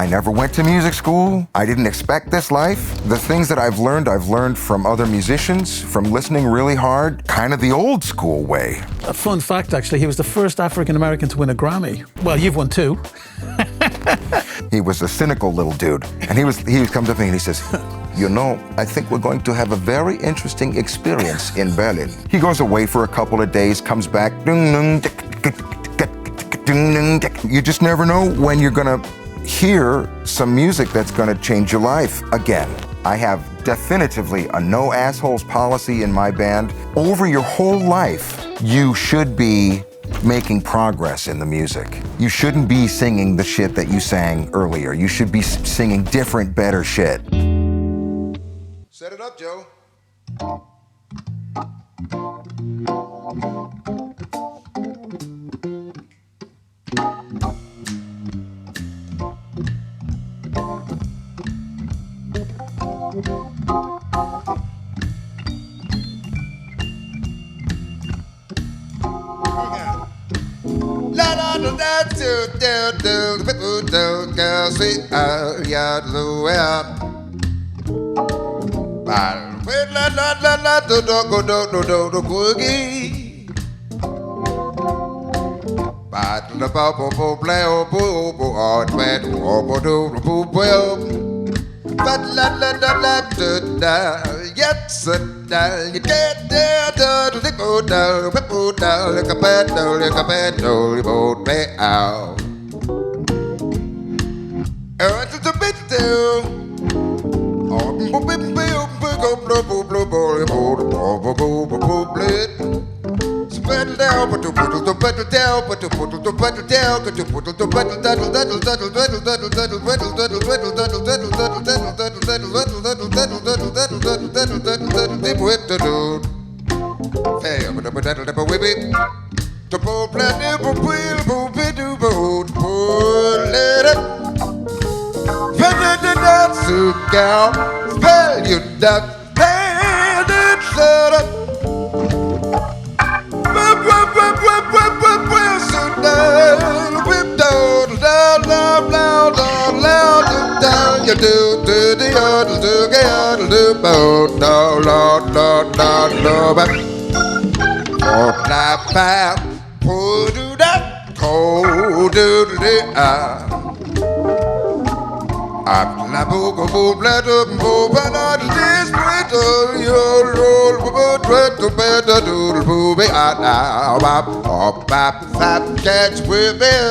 never went to music school. I didn't expect this life. The things that I've learned from other musicians, from listening really hard, kind of the old school way. A fun fact, actually, he was the first African-American to win a Grammy. Well, you've won 2. He was a cynical little dude. And he would come to me and he says, you know, I think we're going to have a very interesting experience in Berlin. He goes away for a couple of days, comes back. You just never know when you're gonna hear some music that's gonna change your life again. I have definitively a no assholes policy in my band. Over your whole life, you should be making progress in the music. You shouldn't be singing the shit that you sang earlier. You should be singing different, better shit. Set it up, Joe. Catch with it.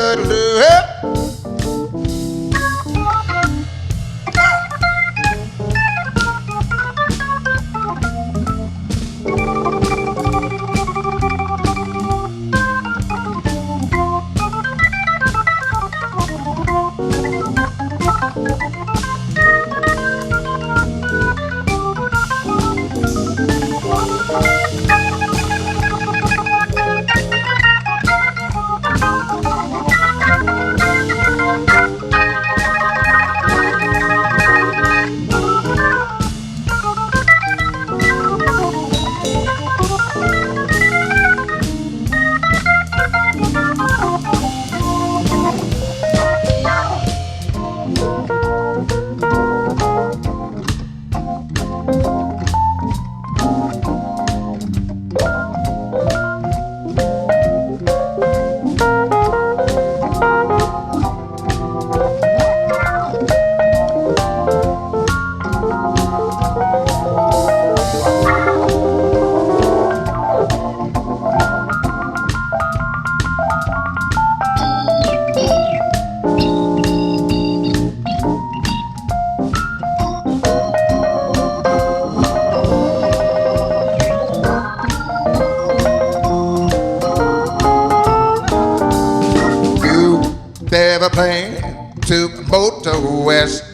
Never plan to motor west.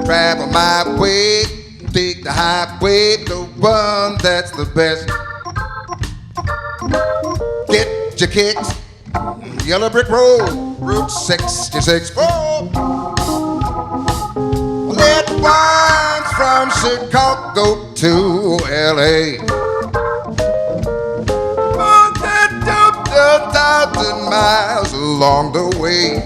Travel my way, take the highway, the one that's the best. Get your kicks, Yellow Brick Road, Route 66. Oh. Let wines from Chicago to LA. 1,000 miles along the way.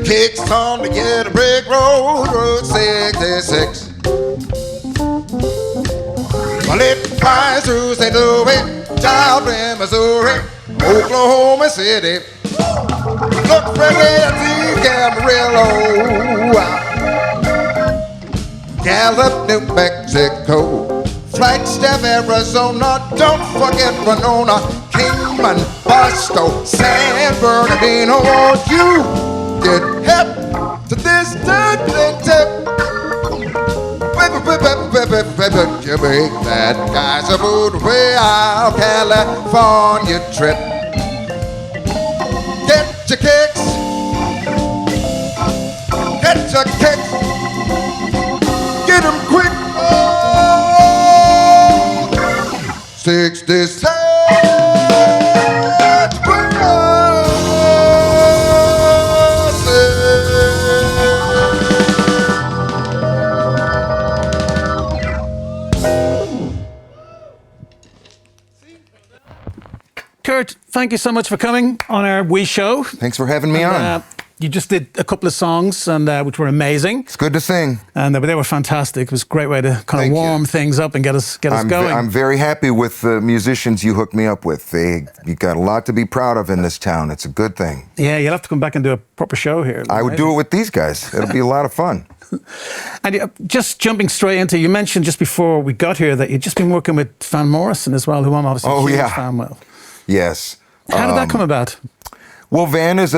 kicks on to get a brick road, Road 66. Well, it flies through St. Louis, Child, Missouri, Oklahoma City. Look for the Camarillo, Gallup, New Mexico, Flagstaff, Arizona. Don't forget Winona, Kingman, Barstow, San Bernardino. Won't you get hip to this tip? You make that guy's a mood way out California trip. Get your kicks, get 'em quick. Oh, 66. Kurt, thank you so much for coming on our wee show. Thanks for having me on. You just did a couple of songs, and which were amazing. It's good to sing. And they were fantastic. It was a great way to kind of warm things up and get us going. I'm very happy with the musicians you hooked me up with. You got a lot to be proud of in this town. It's a good thing. Yeah, you'll have to come back and do a proper show here. I would do it with these guys. It'll be a lot of fun. And just jumping straight into, you mentioned just before we got here that you'd just been working with Van Morrison as well, who I'm obviously a huge fan with. Yes. How did that come about? Well, Van is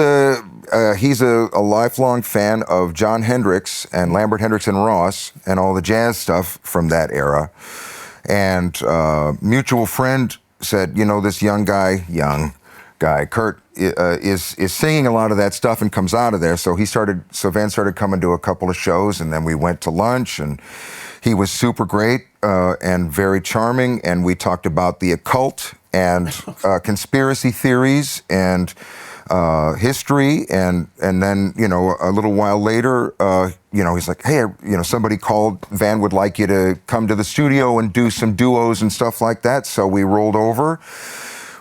he's a lifelong fan of Jon Hendricks and Lambert Hendricks and Ross and all the jazz stuff from that era. And mutual friend said, you know, this young guy, Kurt, is singing a lot of that stuff and comes out of there. So Van started coming to a couple of shows, and then we went to lunch, and he was super great and very charming. And we talked about the occult and conspiracy theories and history, and then, you know, a little while later, you know, he's like, hey, you know, somebody called, Van would like you to come to the studio and do some duos and stuff like that. So we rolled over.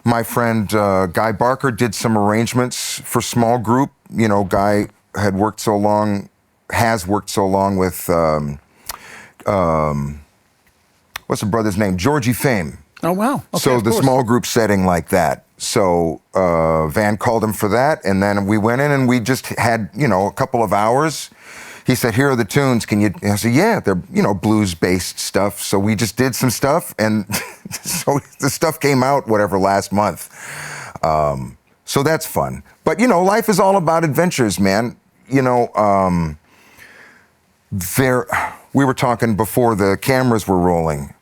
My friend Guy Barker did some arrangements for small group. You know, Guy has worked so long with what's the brother's name? Georgie Fame. Oh, wow. Okay, so the small group setting like that. So Van called him for that, and then we went in and we just had, you know, a couple of hours. He said, here are the tunes, can you? And I said, yeah, they're, you know, blues-based stuff. So we just did some stuff, and so the stuff came out, whatever, last month. So that's fun. But, you know, life is all about adventures, man. You know, we were talking before the cameras were rolling.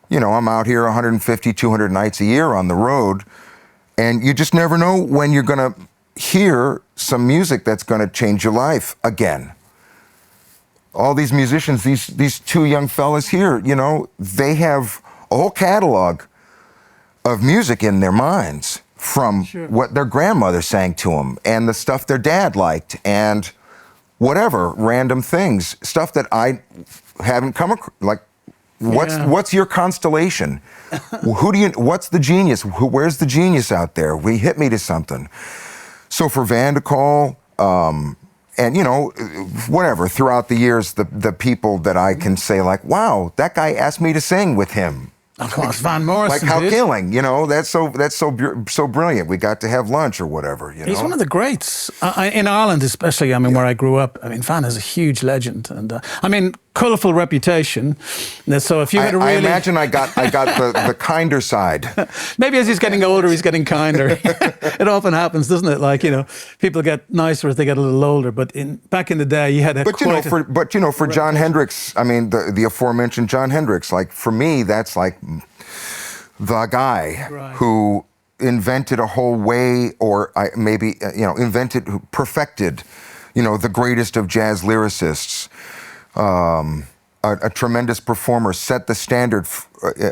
You know, I'm out here 150, 200 nights a year on the road, and you just never know when you're gonna hear some music that's gonna change your life again. All these musicians, these two young fellas here, you know, they have a whole catalog of music in their minds from what their grandmother sang to them and the stuff their dad liked and whatever, random things, stuff that I haven't come across, like, what's your constellation? What's the genius? Where's the genius out there? Hit me to something. So for Van to call, and, you know, whatever, throughout the years, the people that I can say, like, wow, that guy asked me to sing with him. Of course, Van Morrison. Like, how killing, you know, that's so brilliant. We got to have lunch or whatever, you know. He's one of the greats. In Ireland especially, I mean, where I grew up, I mean, Van is a huge legend. And, I mean, colourful reputation. So if you were to really... I imagine I got the kinder side. Maybe as he's getting older, he's getting kinder. It often happens, doesn't it? Like, you know, people get nicer as they get a little older. But back in the day, you had a for Jon Hendricks, I mean, the aforementioned Jon Hendricks, like, for me, that's like the guy who invented a whole way, or perfected, you know, the greatest of jazz lyricists. A tremendous performer, set the standard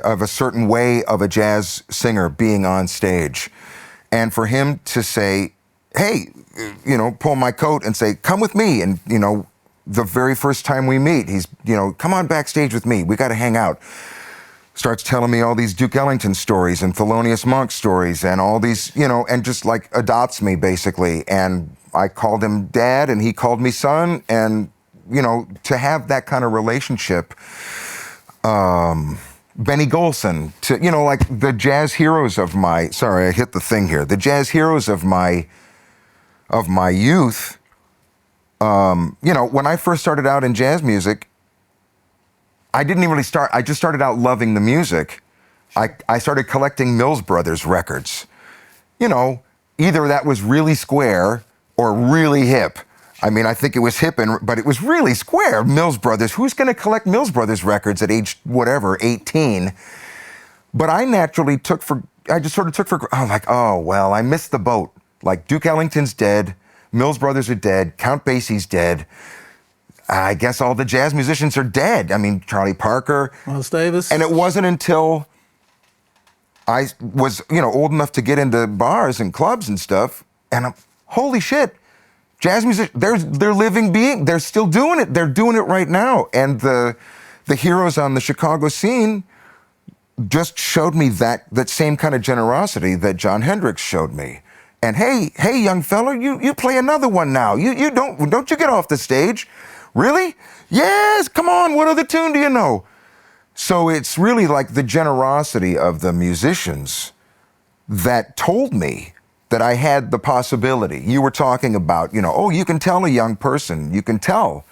of a certain way of a jazz singer being on stage. And for him to say, hey, you know, pull my coat and say, come with me. And, you know, the very first time we meet, he's, you know, come on backstage with me. We got to hang out. Starts telling me all these Duke Ellington stories and Thelonious Monk stories and all these, you know, and just like adopts me basically. And I called him dad and he called me son. And, you know, to have that kind of relationship, Benny Golson, to, you know, like the jazz heroes of my, sorry, I hit the thing here. The jazz heroes of my youth, you know, when I first started out in jazz music, I didn't even really start, I just started out loving the music. I started collecting Mills Brothers records. You know, either that was really square or really hip. I mean, I think it was hip, but it was really square. Mills Brothers. Who's going to collect Mills Brothers records at age, whatever, 18? But I naturally oh, well, I missed the boat. Like, Duke Ellington's dead. Mills Brothers are dead. Count Basie's dead. I guess all the jazz musicians are dead. I mean, Charlie Parker. Miles Davis. And it wasn't until I was, you know, old enough to get into bars and clubs and stuff, and holy shit, jazz music, they're living being, they're still doing it. They're doing it right now. And the heroes on the Chicago scene just showed me that same kind of generosity that Jon Hendricks showed me. And hey, young fella, you play another one now. You don't you get off the stage. Really? Yes, come on, what other tune do you know? So it's really like the generosity of the musicians that told me that I had the possibility. You were talking about, you know, oh, you can tell a young person, you can tell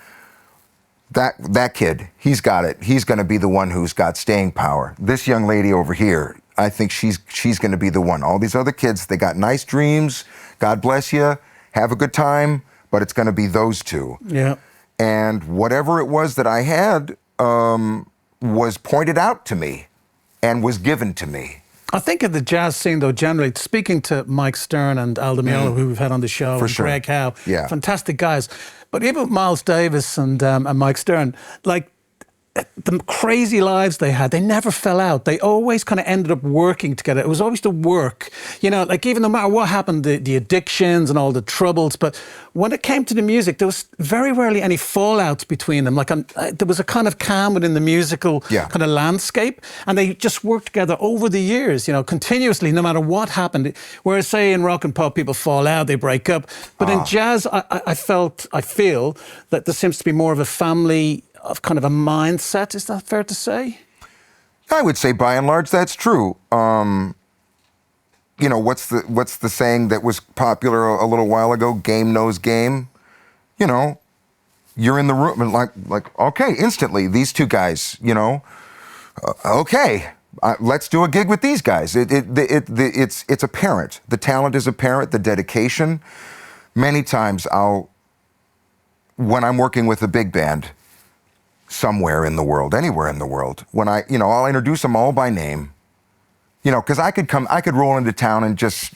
that kid, he's got it. He's gonna be the one who's got staying power. This young lady over here, I think she's gonna be the one. All these other kids, they got nice dreams, God bless you, have a good time, but it's gonna be those two. Yeah. And whatever it was that I had was pointed out to me and was given to me. I think of the jazz scene, though, generally, speaking to Mike Stern and Al Di Meola, who we've had on the show, and sure. Greg Howe, Yeah. fantastic guys. But even with Miles Davis and Mike Stern, like, the crazy lives they had, they never fell out. They always kind of ended up working together. It was always the work, you know, like even no matter what happened, the addictions and all the troubles. But when it came to the music, there was very rarely any fallouts between them. Like there was a kind of calm within the musical kind of landscape. And they just worked together over the years, you know, continuously, no matter what happened. Whereas, say, in rock and pop, people fall out, they break up. But in jazz, I feel that there seems to be more of a family of kind of a mindset. Is that fair to say? I would say by and large that's true. You know, what's the saying that was popular a little while ago? Game knows game. You know, you're in the room and like okay, instantly these two guys. You know, okay, let's do a gig with these guys. It's apparent. The talent is apparent. The dedication. Many times when I'm working with a big band somewhere in the world, anywhere in the world, when I'll introduce them all by name, you know, because I could roll into town and just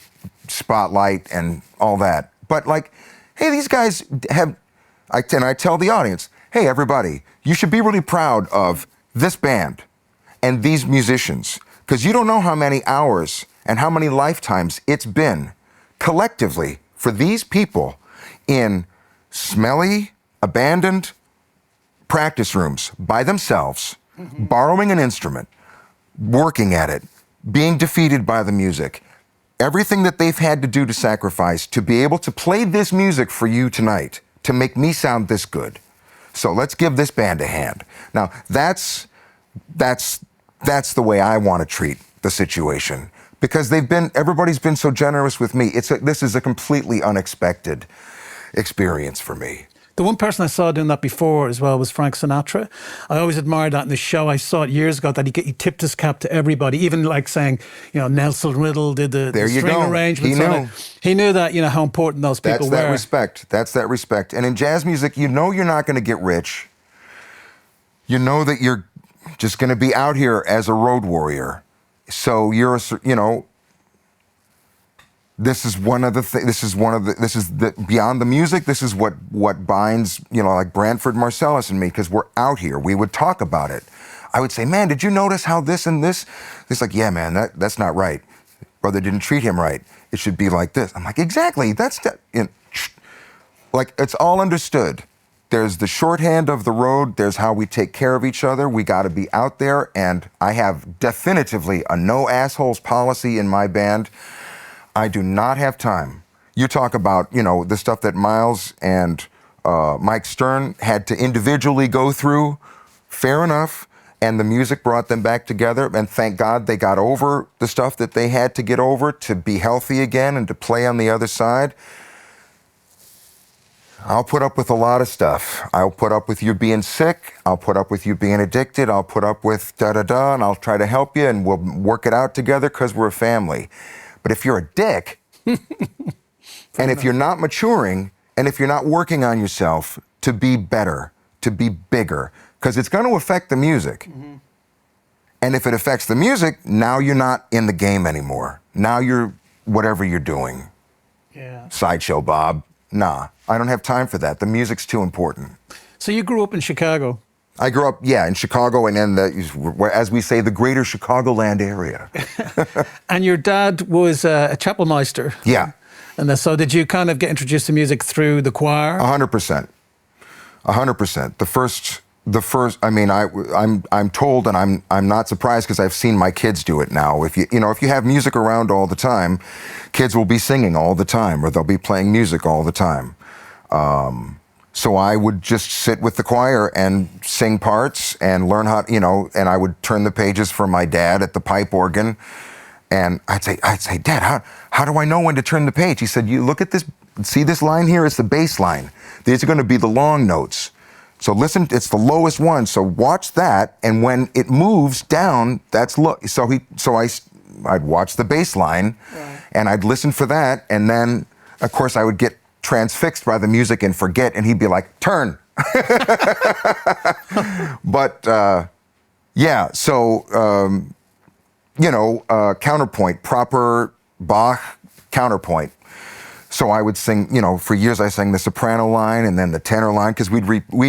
spotlight and all that. But like, hey, these guys I tell the audience, hey, everybody, you should be really proud of this band and these musicians, because you don't know how many hours and how many lifetimes it's been collectively for these people in smelly, abandoned practice rooms by themselves, borrowing an instrument, working at it, being defeated by the music, everything that they've had to do to sacrifice to be able to play this music for you tonight, to make me sound this good. So let's give this band a hand. Now, that's the way I want to treat the situation, because everybody's been so generous with me. This is a completely unexpected experience for me. The one person I saw doing that before as well was Frank Sinatra. I always admired that in the show. I saw it years ago that he tipped his cap to everybody, even like saying, you know, Nelson Riddle did the string arrangements. He knew that, you know, how important those people were. That's that respect. And in jazz music, you know you're not going to get rich. You know that you're just going to be out here as a road warrior. So this is beyond the music. This is what binds, you know, like Branford Marsalis and me, because we're out here. We would talk about it. I would say, man, did you notice how this and this? It's like, yeah, man, that's not right. Brother didn't treat him right. It should be like this. I'm like, exactly. Like, it's all understood. There's the shorthand of the road. There's how we take care of each other. We got to be out there. And I have definitively a no assholes policy in my band. I do not have time You talk about, the stuff that Miles and Mike Stern had to individually go through, fair enough, and the music brought them back together, and thank God they got over the stuff that they had to get over to be healthy again and to play on the other side. I'll put up with a lot of stuff. I'll put up with you being sick. I'll put up with you being addicted. I'll put up with da-da-da, and I'll try to help you, and we'll work it out together because we're a family. But if you're a dick, and if you're not maturing, and if you're not working on yourself to be better, to be bigger, because it's going to affect the music. Mm-hmm. And if it affects the music, now you're not in the game anymore. Now you're whatever you're doing. Yeah. Sideshow Bob. Nah, I don't have time for that. The music's too important. So you grew up in Chicago? I grew up, in Chicago, and in as we say, the greater Chicagoland area. And your dad was a chapelmeister? Yeah. And so did you kind of get introduced to music through the choir? 100%. 100%. The first. I mean, I'm told, and I'm not surprised because I've seen my kids do it now. If you have music around all the time, kids will be singing all the time, or they'll be playing music all the time. So I would just sit with the choir and sing parts and learn how, and I would turn the pages for my dad at the pipe organ, and I'd say, Dad, how do I know when to turn the page? He said, you look at this, see this line here? It's the bass line. These are going to be the long notes. So listen, it's the lowest one. So watch that, and when it moves down, that's low. So I'd watch the bass line, right, and I'd listen for that, and then of course I would get transfixed by the music and forget, and he'd be like, turn. But counterpoint, proper Bach counterpoint. So I would sing, for years I sang the soprano line and then the tenor line, because we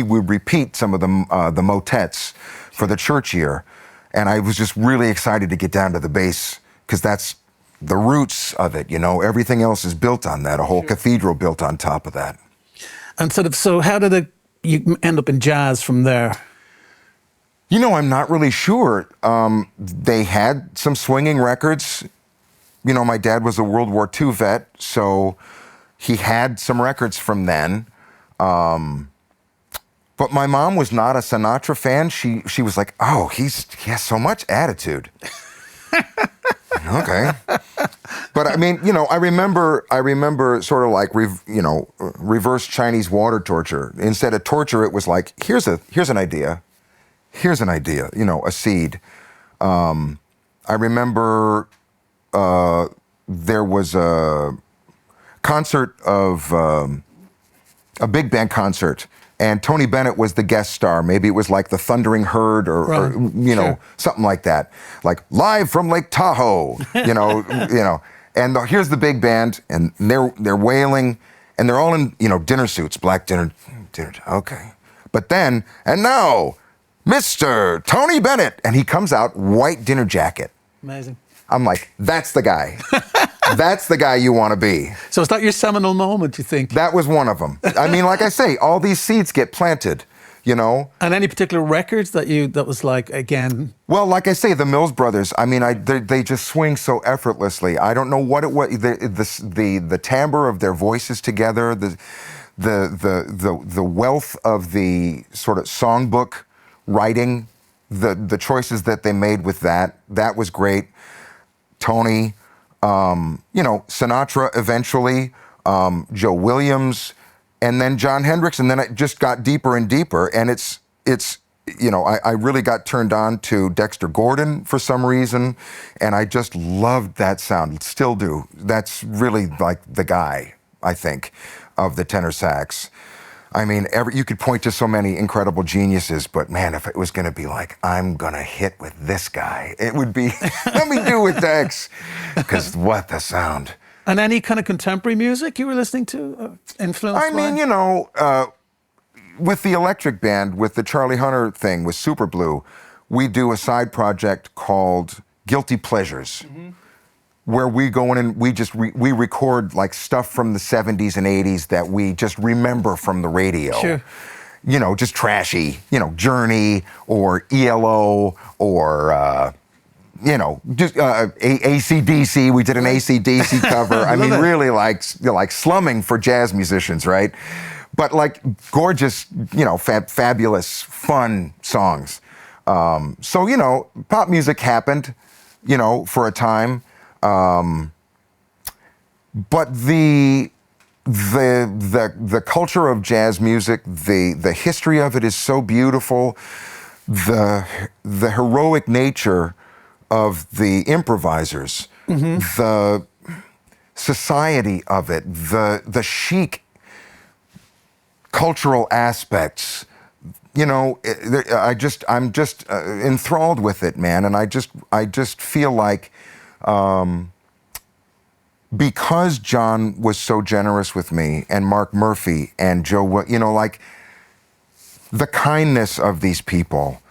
would repeat some of the motets for the church year. And I was just really excited to get down to the bass, because that's the roots of it, Everything else is built on that, a whole cathedral built on top of that. And so how did you end up in jazz from there? I'm not really sure. They had some swinging records. My dad was a World War II vet, so he had some records from then. But my mom was not a Sinatra fan. She was like, oh, he has so much attitude. Okay. But I mean, I remember sort of like, reverse Chinese water torture. Instead of torture, it was like, here's an idea. Here's an idea, a seed. I remember there was a concert of a big band concert, and Tony Bennett was the guest star. Maybe it was like the Thundering Herd or Sure. something like that. Like live from Lake Tahoe, And here's the big band, and they're wailing, and they're all in, dinner suits, black dinner. Okay. But then, and now, Mr. Tony Bennett, and he comes out, white dinner jacket. Amazing. I'm like, that's the guy. That's the guy you want to be. So is that your seminal moment, you think? That was one of them. I mean, like I say, all these seeds get planted, And any particular records that was like, again? Well, like I say, the Mills Brothers, I mean, they just swing so effortlessly. I don't know what it was, the timbre of their voices together, the wealth of the sort of songbook writing, the choices that they made with that was great. Tony, Sinatra eventually, Joe Williams, and then Jon Hendricks, and then it just got deeper and deeper, and it's I really got turned on to Dexter Gordon for some reason, and I just loved that sound, still do. That's really like the guy, I think, of the tenor sax. I mean, you could point to so many incredible geniuses, but man, if it was going to be like, I'm going to hit with this guy, it would be, let me do with Dex, because what the sound. And any kind of contemporary music you were listening to, influenced by? I mean, with the Electric Band, with the Charlie Hunter thing, with Super Blue, we do a side project called Guilty Pleasures. Mm-hmm. Where we go in and we record like stuff from the 70s and 80s that we just remember from the radio. Sure. Just trashy, Journey or ELO or you know, just AC/DC. We did an AC/DC cover. I mean, really like slumming for jazz musicians, right? But like gorgeous, you know, fabulous, fun songs. So, you know, pop music happened, you know, for a time. But the culture of jazz music, the history of it is so beautiful. The heroic nature of the improvisers, the society of it, the chic cultural aspects. You know, I'm just enthralled with it, man, and I just feel like because John was so generous with me, and Mark Murphy and Joe, you know, like the kindness of these people,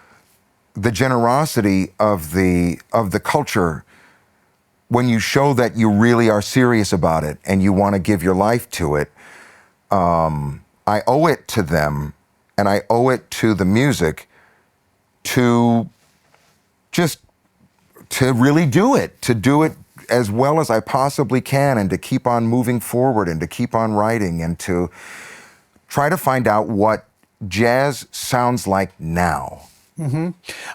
the generosity of the culture, when you show that you really are serious about it and you want to give your life to it, I owe it to them, and I owe it to the music to really do it as well as I possibly can, and to keep on moving forward, and to keep on writing, and to try to find out what jazz sounds like now.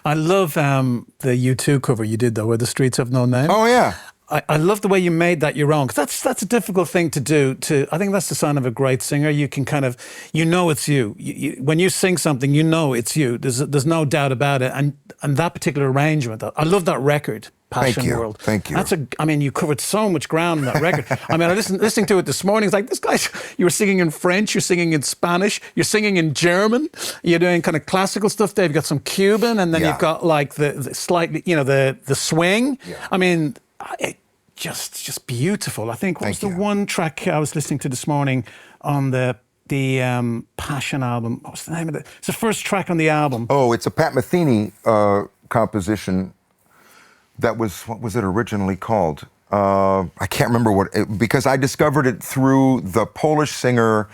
I love the U2 cover you did, though, where the streets have no name. Oh, yeah. I love the way you made that your own, because that's a difficult thing to do. I think that's the sign of a great singer. You can kind of, you know it's you. When you sing something, you know it's you. There's no doubt about it. And that particular arrangement, I love that record, Passion World. Thank you. I mean, you covered so much ground in that record. I mean, listening to it this morning, it's like, this guy's, you were singing in French, you're singing in Spanish, you're singing in German, you're doing kind of classical stuff there. You've got some Cuban, and then you've got like the slightly, you know, the swing. Yeah. I mean, just beautiful. I think what was the one track I was listening to this morning on the Passion album? What was the name of it? It's the first track on the album. Oh, it's a Pat Metheny composition. That was, what was it originally called? I can't remember because I discovered it through the Polish singer.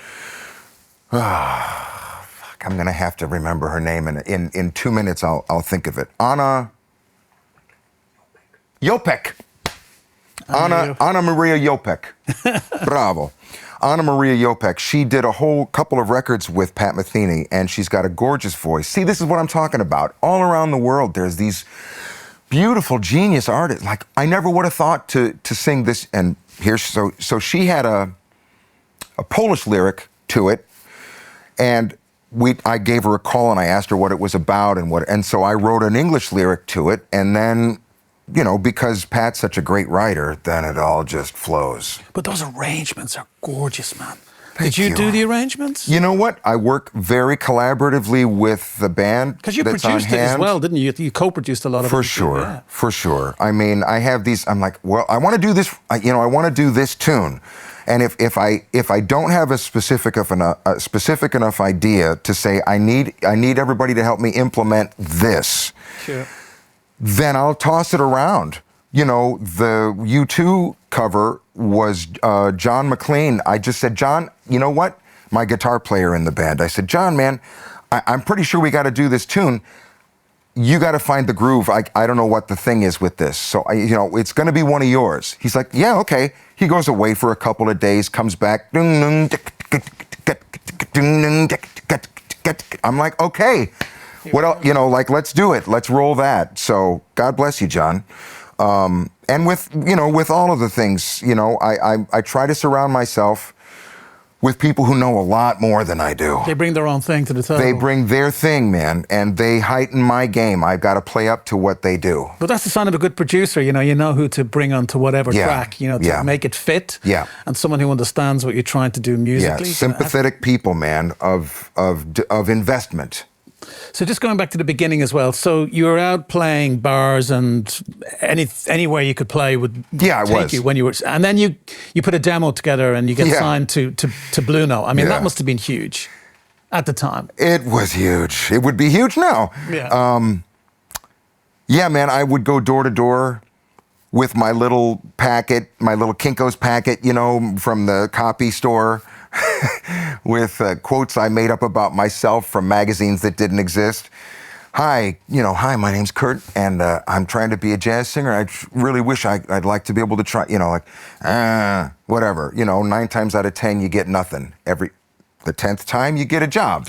I'm gonna have to remember her name, and in 2 minutes I'll think of it. Anna Jopek. Anna Maria Jopek. Bravo. Anna Maria Jopek. She did a whole couple of records with Pat Metheny, and she's got a gorgeous voice. See, this is what I'm talking about. All around the world, there's these beautiful, genius artists. Like, I never would have thought to sing this. And here, so she had a Polish lyric to it, and I gave her a call and I asked her what it was about, and so I wrote an English lyric to it, and then, you know, because Pat's such a great writer, then it all just flows. But those arrangements are gorgeous, man. Did you do the arrangements? You know what? I work very collaboratively with the band. Because you produced it as well, didn't you? You co-produced a lot of it. For sure, for sure. I mean, I have these. I'm like, well, I want to do this. You know, I want to do this tune, and if I don't have a specific enough idea to say I need everybody to help me implement this, sure, then I'll toss it around. You know, the U2 cover was John McLean. I just said, John, you know what? My guitar player in the band. I said, John, man, I'm pretty sure we got to do this tune. You got to find the groove. I don't know what the thing is with this. So, you know, it's going to be one of yours. He's like, yeah, okay. He goes away for a couple of days, comes back. I'm like, okay. What else? You know, like, let's do it. Let's roll that. So, God bless you, John. And with all of the things, you know, I try to surround myself with people who know a lot more than I do. They bring their own thing to the table. They bring their thing, man, and they heighten my game. I've got to play up to what they do. But that's the sign of a good producer. You know who to bring onto whatever track, you know, to make it fit. Yeah. And someone who understands what you're trying to do musically. Yeah, sympathetic people, man, of investment. So just going back to the beginning as well. So you were out playing bars, and anywhere you could play would take you when you were. And then you put a demo together and you get signed to Blue Note. I mean, that must have been huge at the time. It was huge. It would be huge now. Yeah. Yeah, man. I would go door to door with my little packet, my little Kinko's packet, you know, from the copy store. With quotes I made up about myself from magazines that didn't exist. hi, hi, my name's Kurt, and I'm trying to be a jazz singer. I really wish I'd like to be able to try, whatever. 9 times out of 10, you get nothing. The 10th time, you get a job.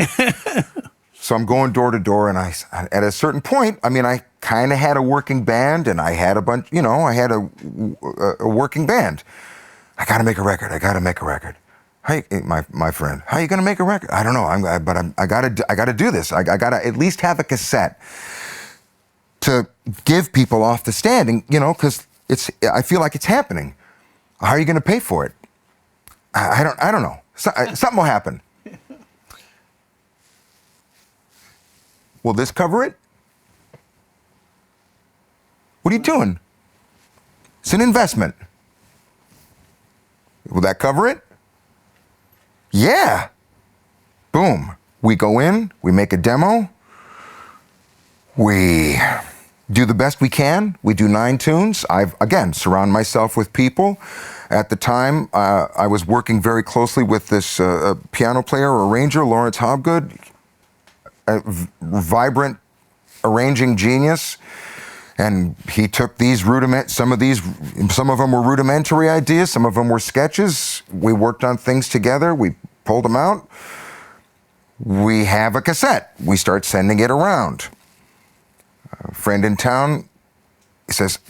So I'm going door to door, and at a certain point, I kind of had a working band, and I had a bunch, I had a working band. I got to make a record. Hey, my friend, how are you gonna make a record? I don't know. I gotta do this. I gotta at least have a cassette to give people off the standing, because I feel like it's happening. How are you gonna pay for it? I don't know. Something will happen. Will this cover it? What are you doing? It's an investment. Will that cover it? Yeah. Boom. We go in, we make a demo, we do the best we can. We do 9 tunes. Again, surround myself with people. At the time, I was working very closely with this piano player, arranger, Lawrence Hobgood, a vibrant arranging genius. And he took these some of them were rudimentary ideas, some of them were sketches. We worked on things together, we pulled them out. We have a cassette. We start sending it around. A friend in town says,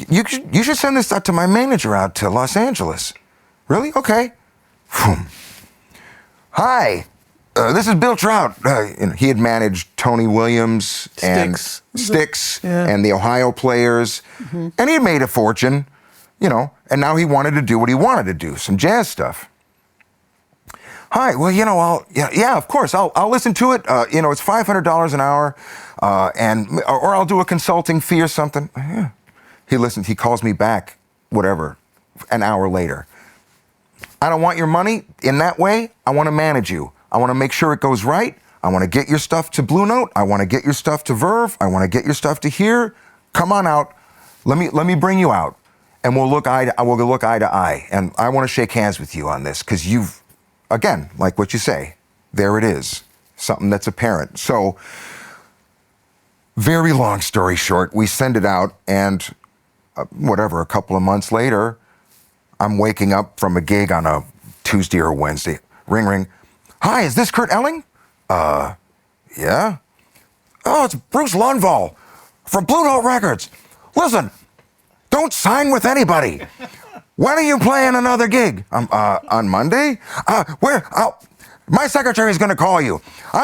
you should send this out to my manager out to Los Angeles. Really? Okay. Hi. This is Bill Trout. He had managed Tony Williams and Styx and the Ohio Players, and he had made a fortune, and now he wanted to do what he wanted to do, some jazz stuff. Hi, well, of course, I'll listen to it. It's $500 an hour, or I'll do a consulting fee or something. Yeah. He calls me back, whatever, an hour later. I don't want your money in that way. I want to manage you. I want to make sure it goes right. I want to get your stuff to Blue Note. I want to get your stuff to Verve. I want to get your stuff to here. Come on out. Let me bring you out, and we'll look eye to eye. And I want to shake hands with you on this because you've, again, like what you say, there it is, something that's apparent. So, very long story short, we send it out, and a couple of months later, I'm waking up from a gig on a Tuesday or Wednesday. Ring, ring. Hi, is this Kurt Elling? Yeah. Oh, it's Bruce Lundvall from Blue Note Records. Listen, don't sign with anybody. When are you playing another gig? On Monday? My secretary's gonna call you.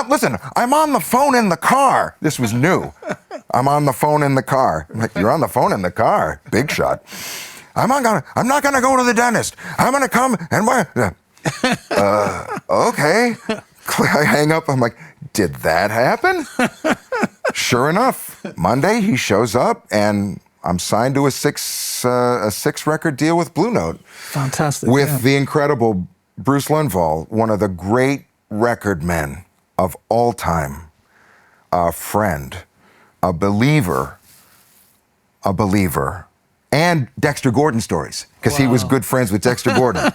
Listen, I'm on the phone in the car. This was new. I'm on the phone in the car. I'm like, you're on the phone in the car? Big shot. I'm not gonna go to the dentist. I'm gonna come and okay. I hang up. I'm like, did that happen? Sure enough, Monday he shows up, and I'm signed to a six record deal with Blue Note. Fantastic. With the incredible Bruce Lundvall, one of the great record men of all time, a friend, a believer, and Dexter Gordon stories, because he was good friends with Dexter Gordon.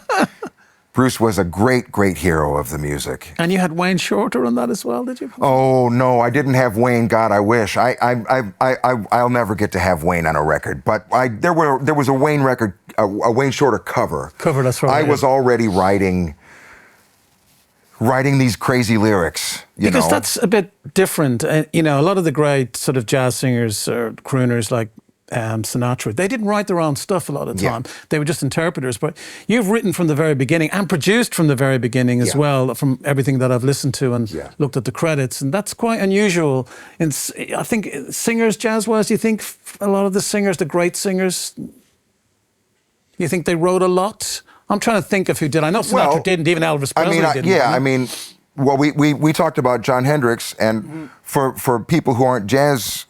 Bruce was a great, great hero of the music. And you had Wayne Shorter on that as well, did you? Oh no, I didn't have Wayne. God, I wish. I'll never get to have Wayne on a record. But there was a Wayne record, a Wayne Shorter cover. That's right. I was already writing these crazy lyrics. Because that's a bit different. A lot of the great sort of jazz singers or crooners like Sinatra, they didn't write their own stuff a lot of the time. They were just interpreters. But you've written from the very beginning and produced from the very beginning as well, from everything that I've listened to and looked at the credits. And that's quite unusual. I think singers, jazz-wise, you think a lot of the singers, the great singers, you think they wrote a lot? I'm trying to think of who did. I know Sinatra didn't, even Elvis Presley didn't. Well, we talked about Jon Hendricks, and for people who aren't jazz,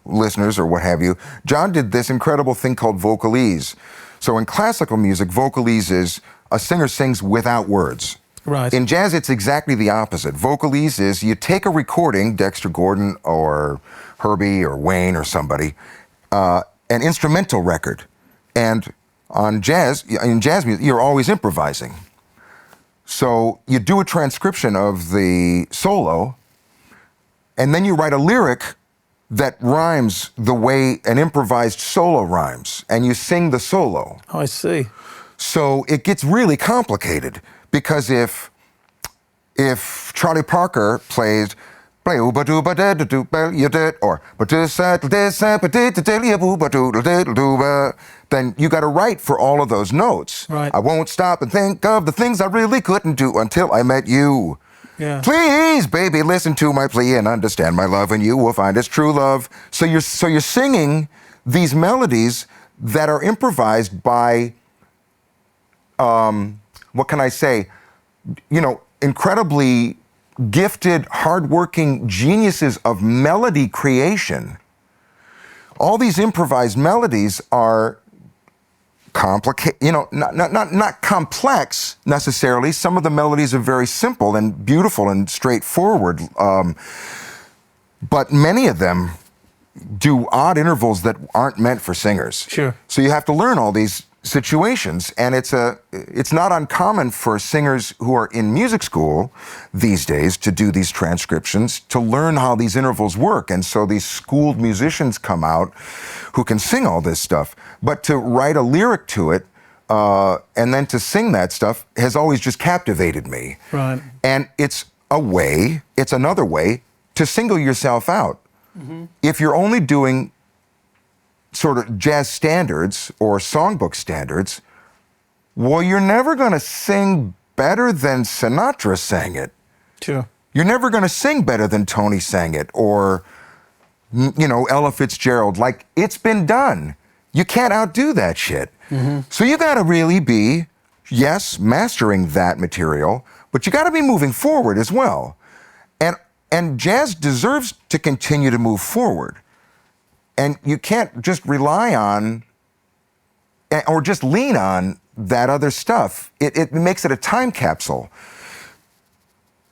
listeners or what have you, John did this incredible thing called vocalese. So in classical music, vocalese is a singer sings without words. Right. In jazz, it's exactly the opposite. Vocalese is you take a recording, Dexter Gordon or Herbie or Wayne or somebody, an instrumental record, and in jazz music, you're always improvising. So you do a transcription of the solo, And then you write a lyric that rhymes the way an improvised solo rhymes, and you sing the solo. Oh, I see. So it gets really complicated, because if Charlie Parker plays or then you got to write for all of those notes. Right. I won't stop and think of the things I really couldn't do until I met you. Yeah. Please, baby, listen to my plea and understand my love, and you will find it's true love. So you're singing these melodies that are improvised by, what can I say? Incredibly gifted, hardworking geniuses of melody creation. All these improvised melodies are complicated, not complex necessarily. Some of the melodies are very simple and beautiful and straightforward, but many of them do odd intervals that aren't meant for singers. Sure. So you have to learn all these situations, and it's not uncommon for singers who are in music school these days to do these transcriptions, to learn how these intervals work. And so these schooled musicians come out who can sing all this stuff. But to write a lyric to it and then to sing that stuff has always just captivated me. Right. And it's another way to single yourself out. Mm-hmm. If you're only doing sort of jazz standards or songbook standards, well, you're never going to sing better than Sinatra sang it. Sure. You're never going to sing better than Tony sang it, or, Ella Fitzgerald. Like, it's been done. You can't outdo that shit. Mm-hmm. So you got to really be, yes, mastering that material, but you got to be moving forward as well. And jazz deserves to continue to move forward. And you can't just rely on or just lean on that other stuff. It makes it a time capsule.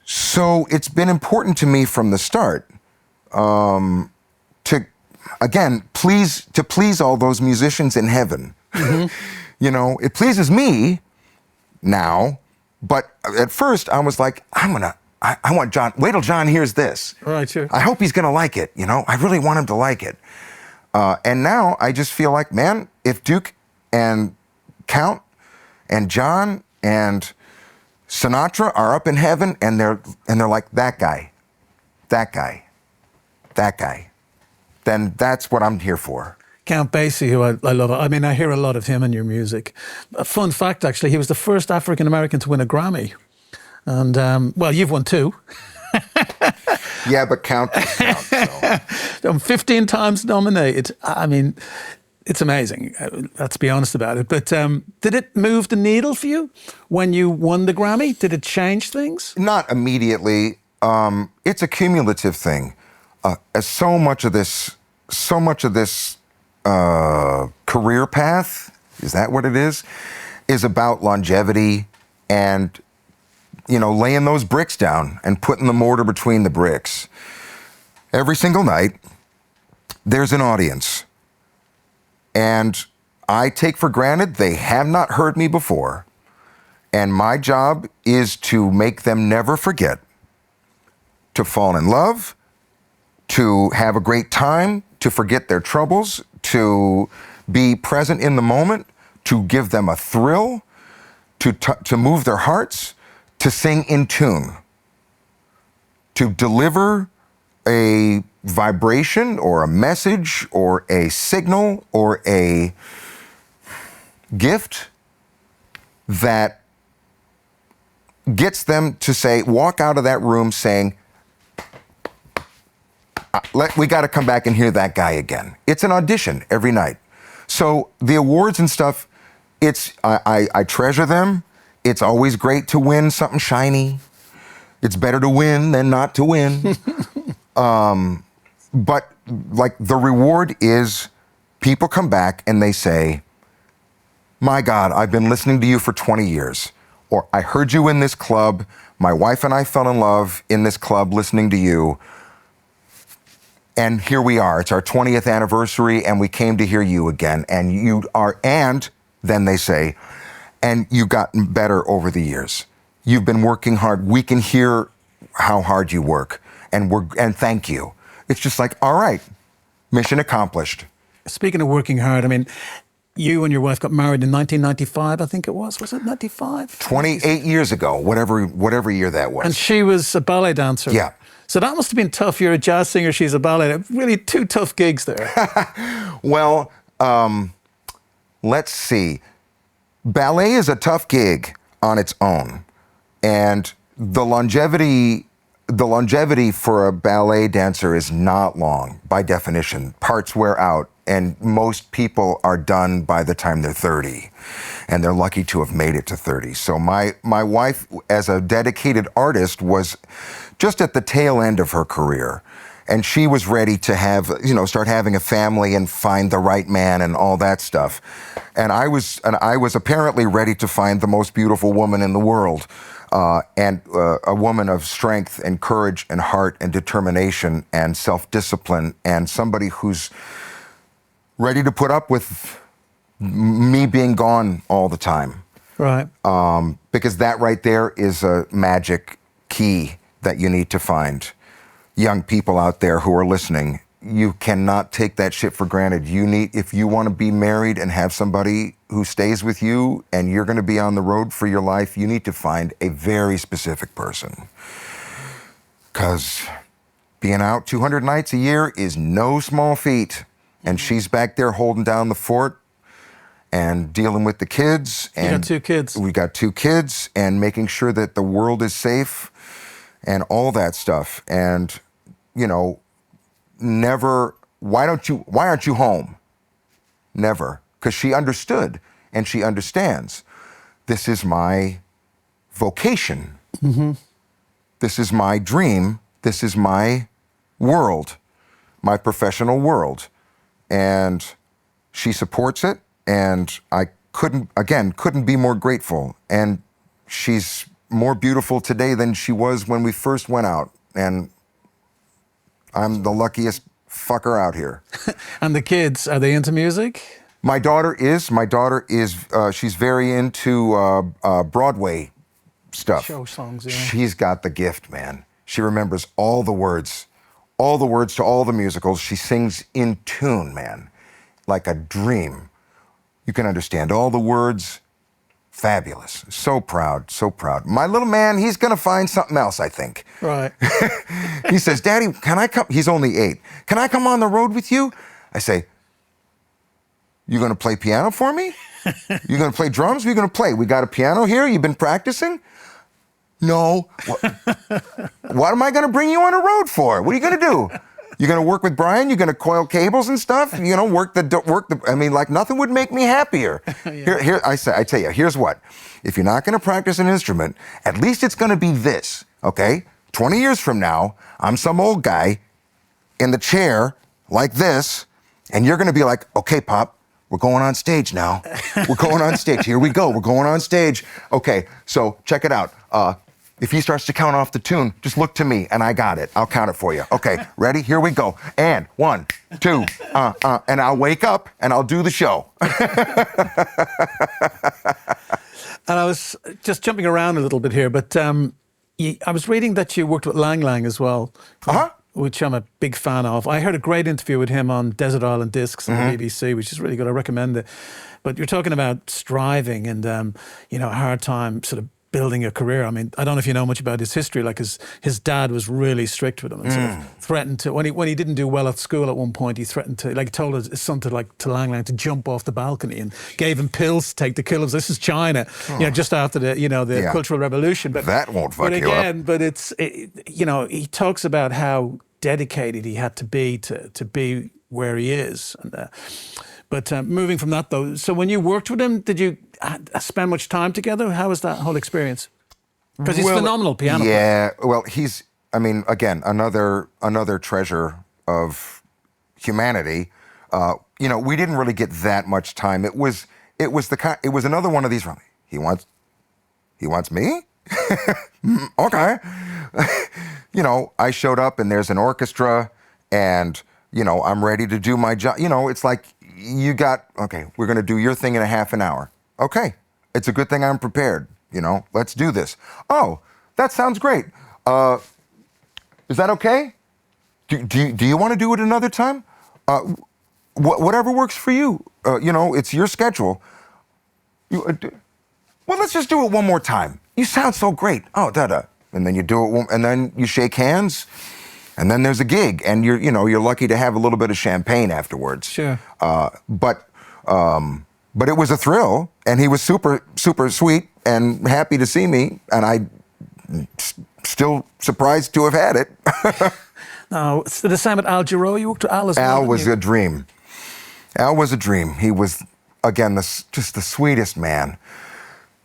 So it's been important to me from the start to please all those musicians in heaven. Mm-hmm. It pleases me now, but at first I was like, I want John, wait till John hears this. Right, sure. I hope he's going to like it, I really want him to like it. And now I just feel like, man, if Duke and Count and John and Sinatra are up in heaven and they're like, that guy, then that's what I'm here for. Count Basie, who I love. I mean, I hear a lot of him in your music. A fun fact, actually, he was the first African-American to win a Grammy. And, you've won 2. Yeah, but count. So. I'm 15 times nominated. I mean, it's amazing. Let's be honest about it. But did it move the needle for you when you won the Grammy? Did it change things? Not immediately. It's a cumulative thing. So much of this career path, is that what it is about longevity and laying those bricks down and putting the mortar between the bricks. Every single night, there's an audience. And I take for granted they have not heard me before. And my job is to make them never forget, to fall in love, to have a great time, to forget their troubles, to be present in the moment, to give them a thrill, to move their hearts, to sing in tune, to deliver a vibration or a message or a signal or a gift that gets them to walk out of that room saying, we got to come back and hear that guy again. It's an audition every night. So the awards and stuff, I treasure them. It's always great to win something shiny. It's better to win than not to win. But like the reward is people come back and they say, my God, I've been listening to you for 20 years. Or I heard you in this club. My wife and I fell in love in this club listening to you. And here we are. It's our 20th anniversary and we came to hear you again. And then they say, and you've gotten better over the years. You've been working hard. We can hear how hard you work. and thank you. It's just like, all right, mission accomplished. Speaking of working hard, I mean, you and your wife got married in 1995, I think it was. Was it 95? 28 years ago, whatever year that was. And she was a ballet dancer. Yeah. So that must have been tough. You're a jazz singer, she's a ballet. Really two tough gigs there. Well, let's see. Ballet is a tough gig on its own. And the longevity for a ballet dancer is not long, by definition. Parts wear out, and most people are done by the time they're 30, and they're lucky to have made it to 30. So my wife, as a dedicated artist, was just at the tail end of her career, and she was ready to have, start having a family and find the right man and all that stuff. And I was apparently ready to find the most beautiful woman in the world. And a woman of strength and courage and heart and determination and self-discipline, and somebody who's ready to put up with me being gone all the time. Right. Because that right there is a magic key that you need to find. Young people out there who are listening, you cannot take that shit for granted. If you want to be married and have somebody who stays with you and you're going to be on the road for your life, you need to find a very specific person. Because being out 200 nights a year is no small feat. And she's back there holding down the fort and dealing with the kids. And you got 2 kids. We got 2 kids, and making sure that the world is safe and all that stuff. And, never, why aren't you home? Never. Because she understood, and she understands. This is my vocation. Mm-hmm. This is my dream. This is my world, my professional world. And she supports it, and I couldn't be more grateful. And she's more beautiful today than she was when we first went out. And I'm the luckiest fucker out here. And the kids, are they into music? My daughter is. She's very into Broadway stuff. Show songs, yeah. She's got the gift, man. She remembers all the words to all the musicals. She sings in tune, man, like a dream. You can understand all the words. Fabulous. So proud, so proud. My little man, he's going to find something else, I think. Right. He says, Daddy, can I come? He's only 8. Can I come on the road with you? I say, you going to play piano for me? You going to play drums? What are you going to play? We got a piano here. You've been practicing? No. What am I going to bring you on a road for? What are you going to do? You're going to work with Brian? You're going to coil cables and stuff? Nothing would make me happier. Yeah. I tell you, here's what. If you're not going to practice an instrument, at least it's going to be this, okay? 20 years from now, I'm some old guy in the chair like this, and you're going to be like, okay, Pop, we're going on stage now. We're going on stage. Here we go. We're going on stage. Okay, so check it out. If he starts to count off the tune, just look to me, and I got it. I'll count it for you. Okay, ready? Here we go. And 1, 2, and I'll wake up, and I'll do the show. And I was just jumping around a little bit here, but I was reading that you worked with Lang Lang as well, which I'm a big fan of. I heard a great interview with him on Desert Island Discs on the BBC, which is really good. I recommend it. But you're talking about striving and, a hard time sort of building a career. I mean, I don't know if you know much about his history. Like his dad was really strict with him and sort of threatened to, when he didn't do well at school at one point, he threatened to, told his son to Lang Lang to jump off the balcony and gave him pills to take to kill him. This is China, just after the Cultural Revolution. But that won't fuck you up. But he talks about how dedicated he had to be where he is. And, but moving from that, though, so when you worked with him, did you spend much time together? How was that whole experience? Because he's phenomenal piano player. Yeah, well, he's, again, another treasure of humanity. We didn't really get that much time. It was another one of these. He wants me? Okay. I showed up and there's an orchestra and, I'm ready to do my job. It's like, we're going to do your thing in a half an hour. Okay. It's a good thing I'm prepared. Let's do this. Oh, that sounds great. Is that okay? Do you want to do it another time? Whatever works for you. It's your schedule. Well, let's just do it one more time. You sound so great. Oh, da-da. And then you do it, and then you shake hands, and then there's a gig, and you're lucky to have a little bit of champagne afterwards. Sure. But it was a thrill, and he was super, super sweet and happy to see me, and I still surprised to have had it. No, it's the same at Al Jarreau. You worked with Al as well. Al was a dream. Al was a dream. He was, again, just the sweetest man,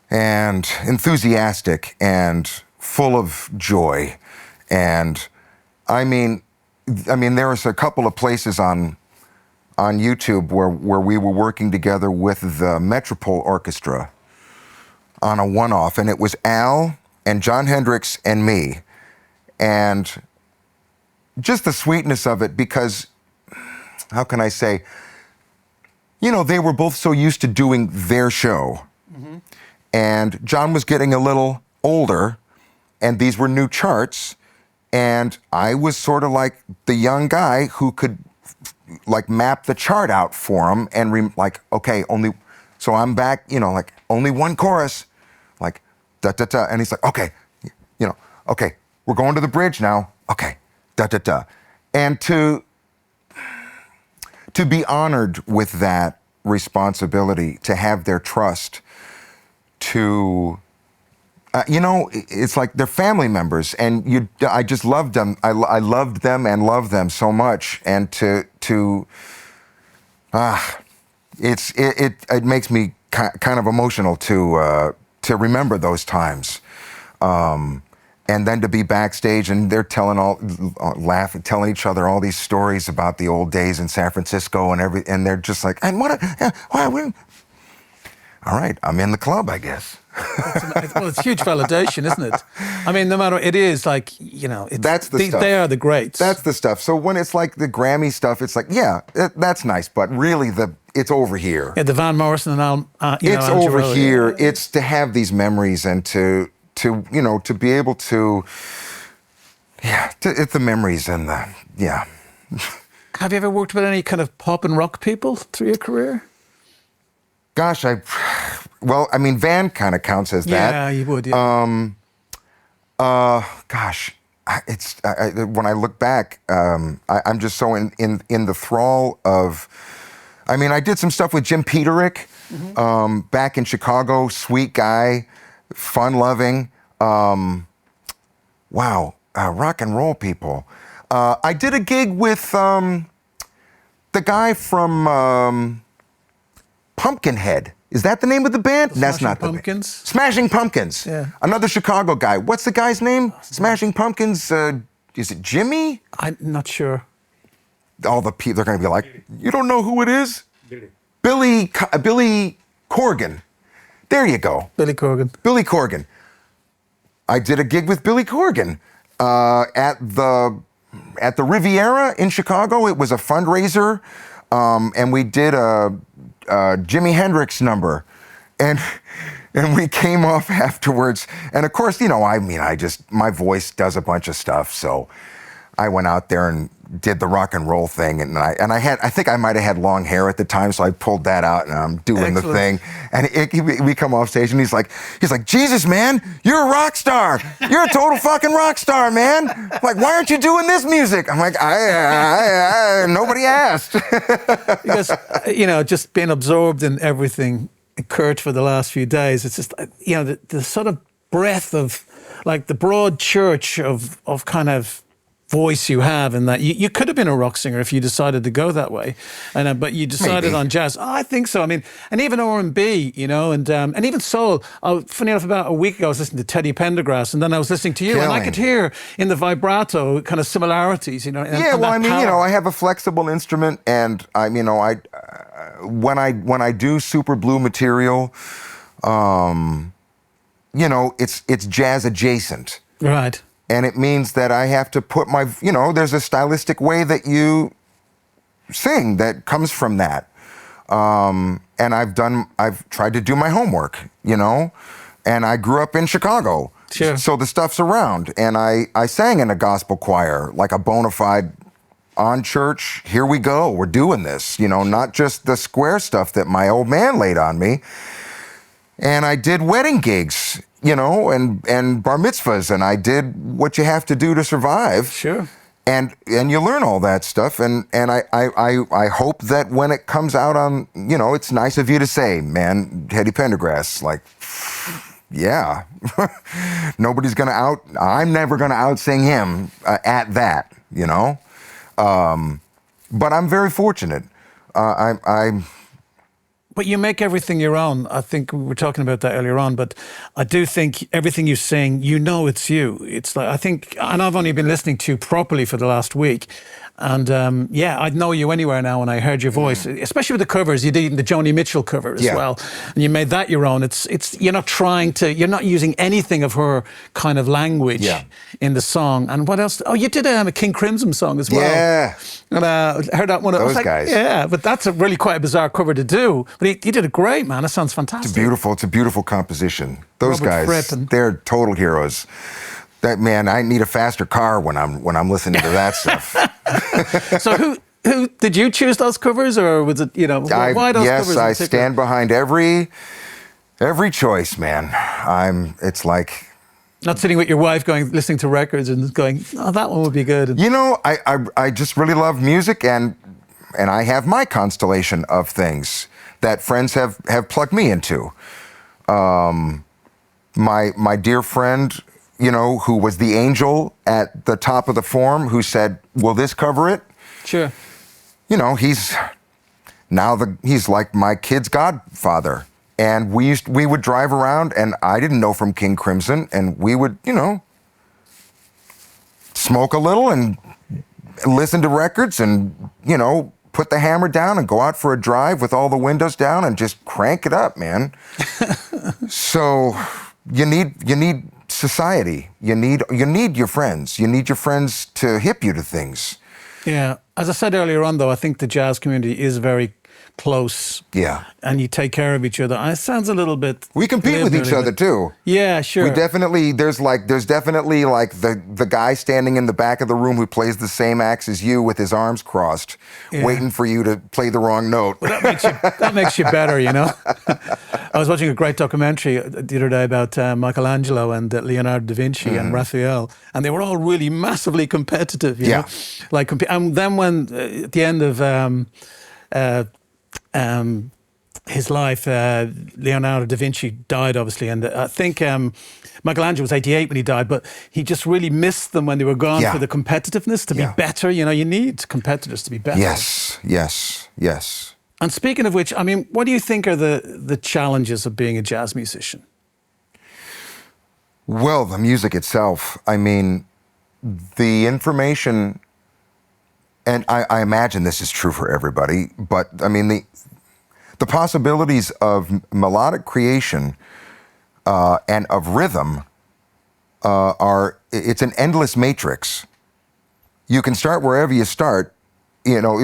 and enthusiastic and full of joy. And I mean, there was a couple of places on YouTube where we were working together with the Metropole Orchestra on a one-off, and it was Al and Jon Hendricks and me. And just the sweetness of it, because, how can I say, they were both so used to doing their show. Mm-hmm. And John was getting a little older, and these were new charts, and I was sort of like the young guy who could map the chart out for him and okay, so I'm back, only one chorus, da-da-da, and he's like, okay, okay, we're going to the bridge now, okay, da-da-da. And to be honored with that responsibility, to have their trust, to, it's like they're family members, and I just loved them. I loved them and love them so much, and it makes me kind of emotional to remember those times, and then to be backstage and they're telling telling each other all these stories about the old days in San Francisco and they're just like, and all right, I'm in the club, I guess. It's huge validation, isn't it? I mean, no matter, it is like, that's the stuff. They are the greats. That's the stuff. So when it's like the Grammy stuff, it's like, yeah, that's nice, but really it's over here. Yeah, the Van Morrison and it's Al over Jarreau, here. Yeah. It's to have these memories and to be able to, it's the memories and Have you ever worked with any kind of pop and rock people through your career? Gosh, Van kind of counts as that. Yeah, you would, yeah. Gosh, when I look back, I'm just so in the thrall of, I did some stuff with Jim Peterick, mm-hmm. Back in Chicago, sweet guy, fun-loving. Wow, rock and roll people. I did a gig with the guy from Pumpkinhead. Is that the name of the band? That's not the Pumpkins? Smashing Pumpkins. Yeah. Another Chicago guy. What's the guy's name? Smashing Pumpkins. Is it Jimmy? I'm not sure. All the people, they're going to be like, you don't know who it is? Billy Corgan. There you go. Billy Corgan. I did a gig with Billy Corgan at the Riviera in Chicago. It was a fundraiser, and we did a Jimi Hendrix number, and we came off afterwards. And of course, my voice does a bunch of stuff, so I went out there and did the rock and roll thing, and I think I might have had long hair at the time, so I pulled that out and I'm doing the thing. And we come off stage and he's like, Jesus, man, you're a rock star. You're a total fucking rock star, man. Like, why aren't you doing this music? I'm like, I nobody asked. Because just being absorbed in everything, Kurt, for the last few days, it's just the sort of breadth of the broad church of kind of voice you have, and that you could have been a rock singer if you decided to go that way, and but you decided on jazz. I think so. And even R&B, and even soul. Funny enough, about a week ago, I was listening to Teddy Pendergrass, and then I was listening to you, and I could hear in the vibrato kind of similarities. I have a flexible instrument, and when I do super blue material, it's jazz adjacent, right? And it means that I have to put there's a stylistic way that you sing that comes from that. And I've tried to do my homework, and I grew up in Chicago. Sure. So the stuff's around. And I sang in a gospel choir, like a bona fide on church, here we go, we're doing this, you know, not just the square stuff that my old man laid on me. And I did wedding gigs, you know, and bar mitzvahs, and I did what you have to do to survive. Sure. And you learn all that stuff, and I hope that when it comes out on, you know, it's nice of you to say, man, Teddy Pendergrass, like, yeah, nobody's gonna I'm never gonna out-sing him at that, you know? But I'm very fortunate. But you make everything your own. I think we were talking about that earlier on, but I do think everything you sing, you know it's you. It's like, I think, and I've only been listening to you properly for the last week. And yeah, I'd know you anywhere now when I heard your voice, especially with the covers. You did the Joni Mitchell cover as well. And you made that your own. It's you're not using anything of her kind of language in the song. And what else? Oh, you did a King Crimson song as well. Yeah. And I heard that one. Those guys. Yeah, but that's really quite a bizarre cover to do. But you did it great, man. That sounds fantastic. It's a beautiful composition. Those Robert guys, Fripp they're total heroes. That man, I need a faster car when I'm listening to that stuff. So who did you choose those covers, or was it, you know, why those covers? Yes, I stand behind every choice, man. It's like not sitting with your wife listening to records and going, oh, that one would be good. You know, I just really love music, and I have my constellation of things that friends have plugged me into. My dear friend, you know, who was the angel at the top of the form, who said, will this cover it? Sure. You know, he's like my kid's godfather. And we would drive around, and I didn't know from King Crimson, and we would, you know, smoke a little and listen to records and, you know, put the hammer down and go out for a drive with all the windows down and just crank it up, man. So you need society. You need your friends. You need your friends to hip you to things. Yeah. As I said earlier on, though, I think the jazz community is very close. Yeah. And you take care of each other. And it sounds a little bit... We compete with each other, too. Yeah, sure. We definitely, there's definitely the guy standing in the back of the room who plays the same axe as you with his arms crossed, waiting for you to play the wrong note. Well, that makes you better, you know? I was watching a great documentary the other day about Michelangelo and Leonardo da Vinci and Raphael, and they were all really massively competitive, you know? Like, and then when, at the end of his life, Leonardo da Vinci died, obviously, and I think Michelangelo was 88 when he died, but he just really missed them when they were gone for the competitiveness to be better. You know, you need competitors to be better. Yes. And speaking of which, I mean, what do you think are the challenges of being a jazz musician? Well, the music itself. I mean, the information, and I imagine this is true for everybody, but I mean, the possibilities of melodic creation and of rhythm it's an endless matrix. You can start wherever you start. You know,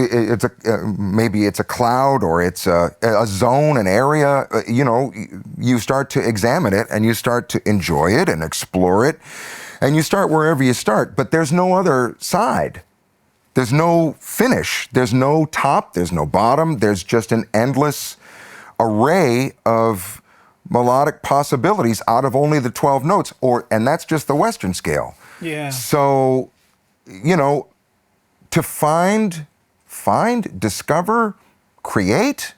maybe it's a cloud or it's a zone, an area. You know, you start to examine it and you start to enjoy it and explore it, and you start wherever you start. But there's no other side. There's no finish. There's no top. There's no bottom. There's just an endless array of melodic possibilities out of only the 12 notes, and that's just the Western scale. Yeah. So, you know, to find, discover, create,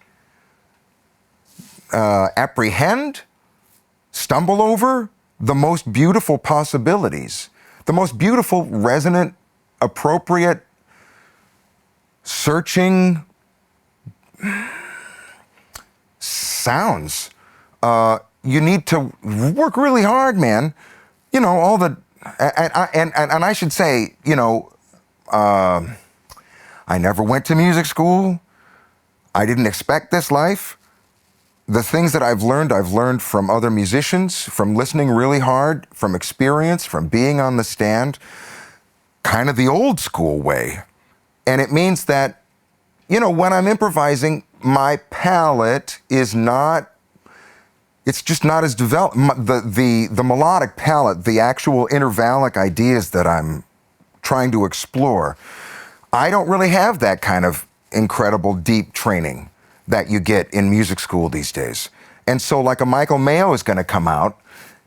apprehend, stumble over the most beautiful possibilities, the most beautiful, resonant, appropriate, searching sounds. You need to work really hard, man. You know, all the, and I should say, you know, I never went to music school. I didn't expect this life. The things that I've learned from other musicians, from listening really hard, from experience, from being on the stand, kind of the old school way. And it means that, you know, when I'm improvising, my palette is not it's just not as developed. The melodic palette, the actual intervallic ideas that I'm trying to explore, I don't really have that kind of incredible deep training that you get in music school these days. And so like a Michael Mayo is going to come out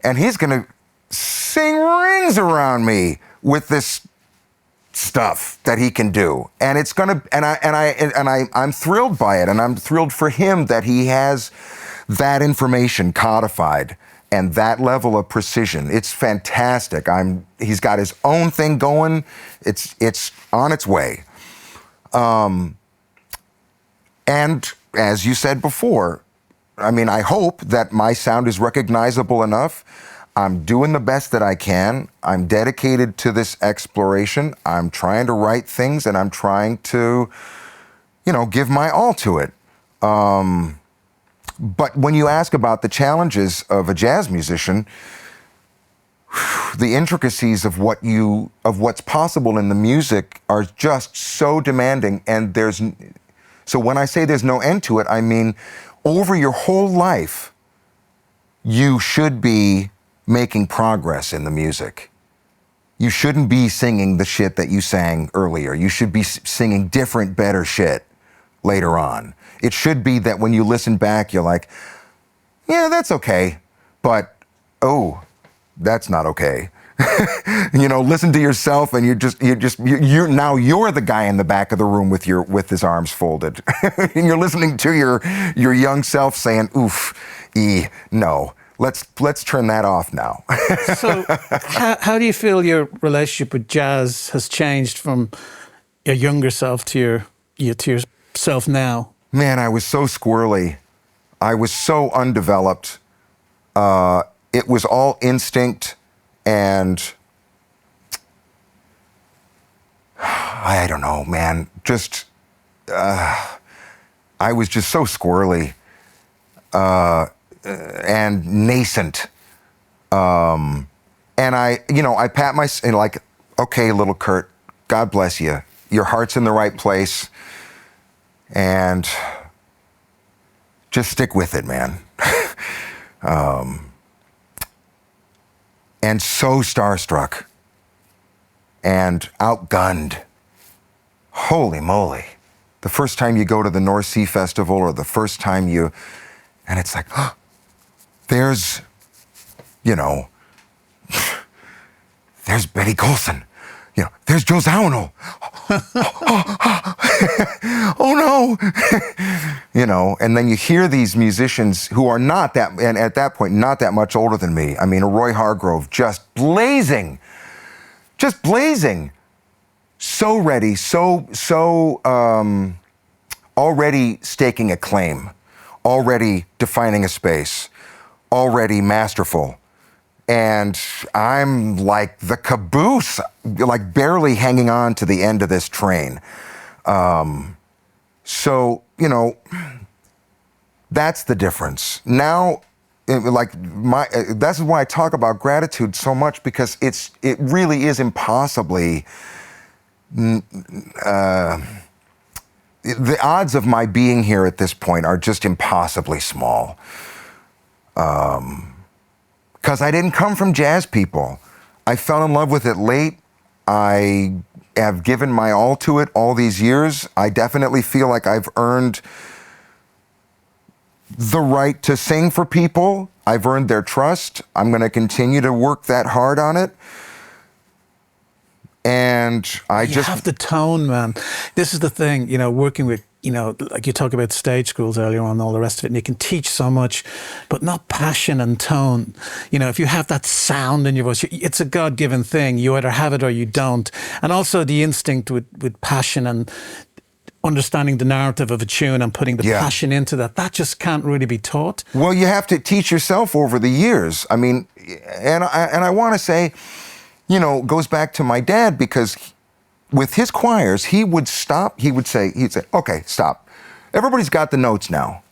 and he's going to sing rings around me with this stuff that he can do. And it's going to, I'm thrilled by it, and I'm thrilled for him that he has that information codified and that level of precision. It's fantastic. He's got his own thing going. It's on its way. And as you said before, I mean, I hope that my sound is recognizable enough. I'm doing the best that I can. I'm dedicated to this exploration. I'm trying to write things, and I'm trying to, give my all to it. But when you ask about the challenges of a jazz musician, the intricacies of what's possible in the music are just so demanding. And so when I say there's no end to it, I mean, over your whole life, you should be making progress in the music. You shouldn't be singing the shit that you sang earlier. You should be singing different, better shit later on. It should be that when you listen back, you're like, yeah, that's okay, but oh, that's not okay. Listen to yourself, and you're the guy in the back of the room with his arms folded, and you're listening to your young self saying, "Oof, no, let's turn that off now." So, how do you feel your relationship with jazz has changed from your younger self to yourself now? Man, I was so squirrely. I was so undeveloped. It was all instinct, and I don't know, man. Just I was just so squirrely and nascent. And I pat myself like, okay, little Kurt, God bless you. Your heart's in the right place. And just stick with it, man. And so starstruck and outgunned. Holy moly. The first time you go to the North Sea Festival, or the first time and it's like, oh, there's Betty Colson. There's Joe Zawinul. Oh no. And then you hear these musicians who are not that, and at that point, not that much older than me. I mean, Roy Hargrove just blazing. So ready, so already staking a claim, already defining a space, already masterful. And I'm like the caboose, like barely hanging on to the end of this train. So, that's the difference. Now, that's why I talk about gratitude so much, because it really is impossibly, the odds of my being here at this point are just impossibly small. Because I didn't come from jazz people. I fell in love with it late. I have given my all to it all these years. I definitely feel like I've earned the right to sing for people. I've earned their trust. I'm going to continue to work that hard on it. And you have the tone, man. This is the thing, working with, like you talk about stage schools earlier on and all the rest of it, and you can teach so much, but not passion and tone. If you have that sound in your voice, it's a God-given thing. You either have it or you don't. And also the instinct with passion and understanding the narrative of a tune and putting the passion into that just can't really be taught. Well, you have to teach yourself over the years. I mean, and I want to say, goes back to my dad, because with his choirs, he would stop. He'd say, okay, stop. Everybody's got the notes now.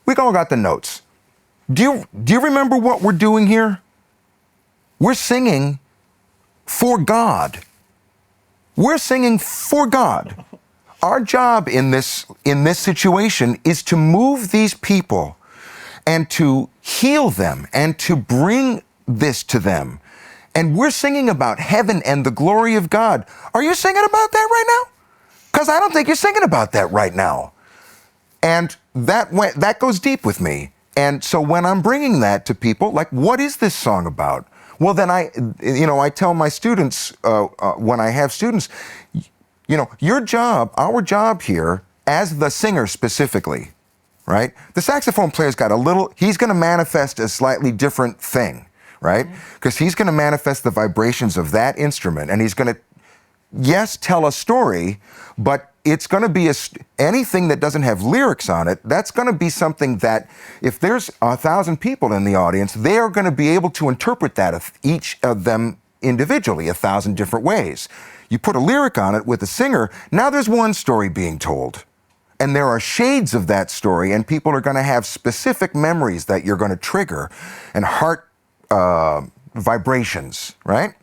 We all got the notes. Do you remember what we're doing here? We're singing for God. We're singing for God. Our job in this situation is to move these people and to heal them and to bring this to them. And we're singing about heaven and the glory of God. Are you singing about that right now? Because I don't think you're singing about that right now. And that goes deep with me. And so when I'm bringing that to people, like, what is this song about? Well, then I tell my students, when I have students, your job, our job here, as the singer specifically, right? The saxophone player's got he's going to manifest a slightly different thing, right? Because he's going to manifest the vibrations of that instrument, and he's going to, yes, tell a story, but it's going to be anything that doesn't have lyrics on it, that's going to be something that if there's 1,000 people in the audience, they are going to be able to interpret that, each of them individually, 1,000 different ways. You put a lyric on it with a singer, now there's one story being told. And there are shades of that story, and people are going to have specific memories that you're going to trigger, and heart vibrations, right?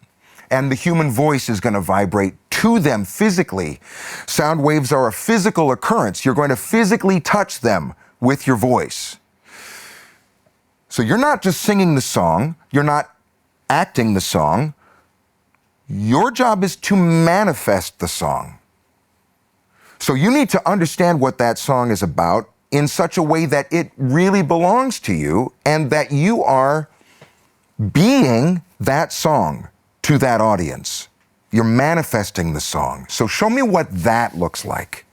And the human voice is going to vibrate to them physically. Sound waves are a physical occurrence. You're going to physically touch them with your voice. So you're not just singing the song, you're not acting the song. Your job is to manifest the song. So you need to understand what that song is about in such a way that it really belongs to you and that you are being that song to that audience. You're manifesting the song. So show me what that looks like.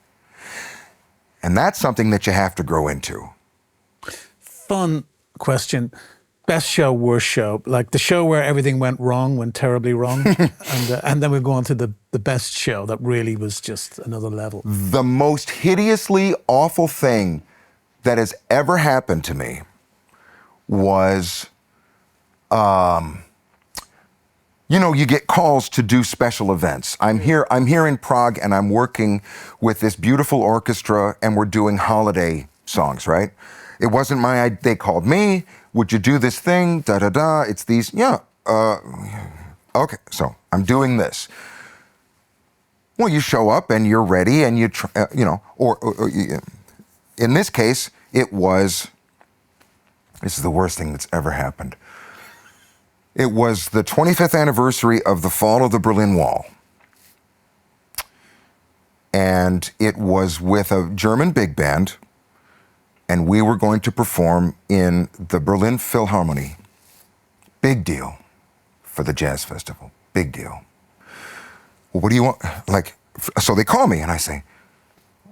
And that's something that you have to grow into. Fun question. Best show, worst show? Like the show where everything went terribly wrong. and then we go on to the best show that really was just another level. The most hideously awful thing that has ever happened to me was, you get calls to do special events. I'm here in Prague, and I'm working with this beautiful orchestra, and we're doing holiday songs, right? It wasn't my idea. They called me, would you do this thing? Da-da-da, it's these, okay, so I'm doing this. Well, you show up, and you're ready, and or in this case, this is the worst thing that's ever happened. It was the 25th anniversary of the fall of the Berlin Wall. And it was with a German big band, and we were going to perform in the Berlin Philharmonie. Big deal for the jazz festival. Big deal. Well, what do you want? So they call me, and I say,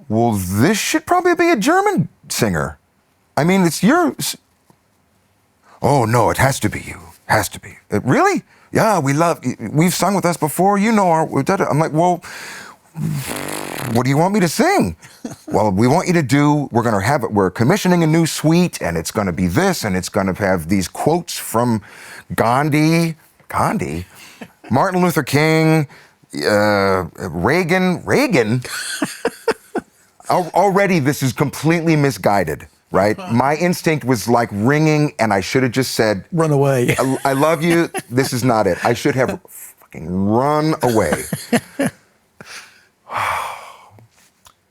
well, this should probably be a German singer. I mean, it's yours. Oh, no, it has to be you. Has to be. Really? Yeah, we've sung with us before, I'm like, well, what do you want me to sing? Well, we want you to do, we're commissioning a new suite, and it's going to be this, and it's going to have these quotes from Gandhi, Martin Luther King, Reagan. Already this is completely misguided. Right? My instinct was like ringing, and I should have just said, run away. I love you. This is not it. I should have fucking run away.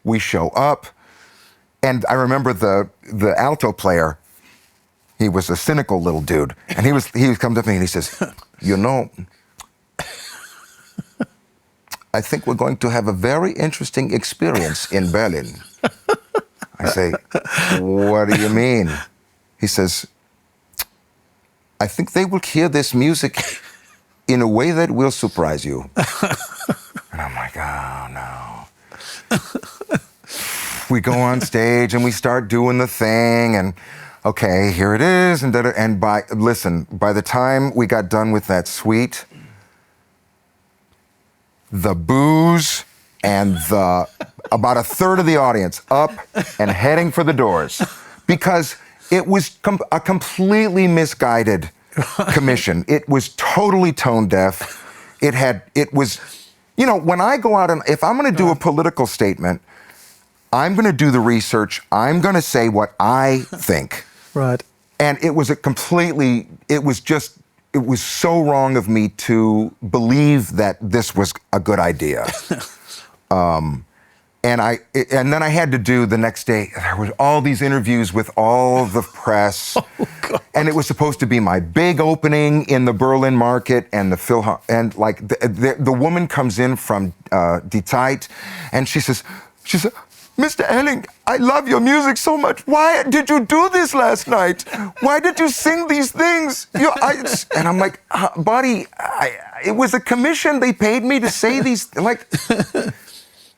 We show up, and I remember the alto player. He was a cynical little dude, and he comes up to me and he says, I think we're going to have a very interesting experience in Berlin. I say, what do you mean? He says, I think they will hear this music in a way that will surprise you. And I'm like, oh, no. We go on stage and we start doing the thing, and okay, here it is. And by the time we got done with that suite, the booze and about a third of the audience up and heading for the doors, because it was a completely misguided commission. It was totally tone deaf. When I go out and if I'm going to do a political statement, I'm going to do the research. I'm going to say what I think. Right. And it was it was so wrong of me to believe that this was a good idea. and then I had to do the next day, there was all these interviews with all the press. Oh, God. And it was supposed to be my big opening in the Berlin market, and and like the woman comes in from Detroit, and she says, Mr. Elling, I love your music so much. Why did you do this last night? Why did you sing these things? And I'm like, buddy, it was a commission. They paid me to say these, like,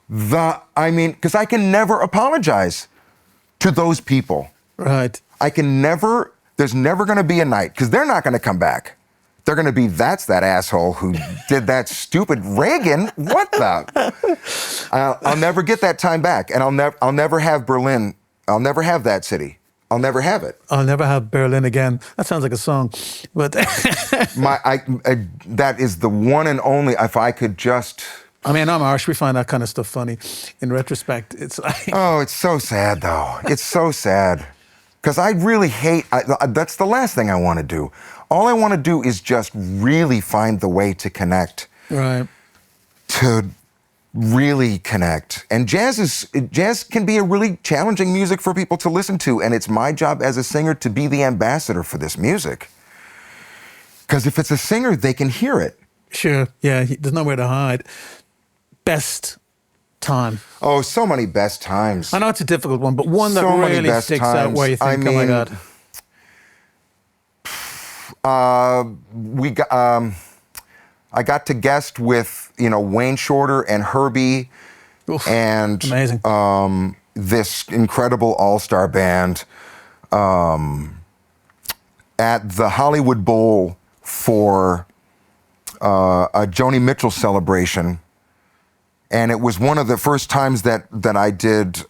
because I can never apologize to those people. Right. There's never going to be a night, because they're not going to come back. They're going to be, that's that asshole who did that stupid Reagan. What the? I'll never get that time back, and I'll never have Berlin. I'll never have that city. I'll never have it. I'll never have Berlin again. That sounds like a song, but that is the one and only. If I could just. I mean, I'm Irish. We find that kind of stuff funny. In retrospect, it's like. Oh, it's so sad, though. It's so sad. Because I really hate, that's the last thing I want to do. All I want to do is just really find the way to connect. Right. To really connect. And jazz can be a really challenging music for people to listen to, and it's my job as a singer to be the ambassador for this music. Because if it's a singer, they can hear it. Sure, yeah, there's nowhere to hide. Best time. Oh, so many best times. I know it's a difficult one, but one that so really sticks out where you think, oh my God. I got to guest with, Wayne Shorter and Herbie. Oof, and amazing. This incredible all-star band at the Hollywood Bowl for a Joni Mitchell celebration. And it was one of the first times that I did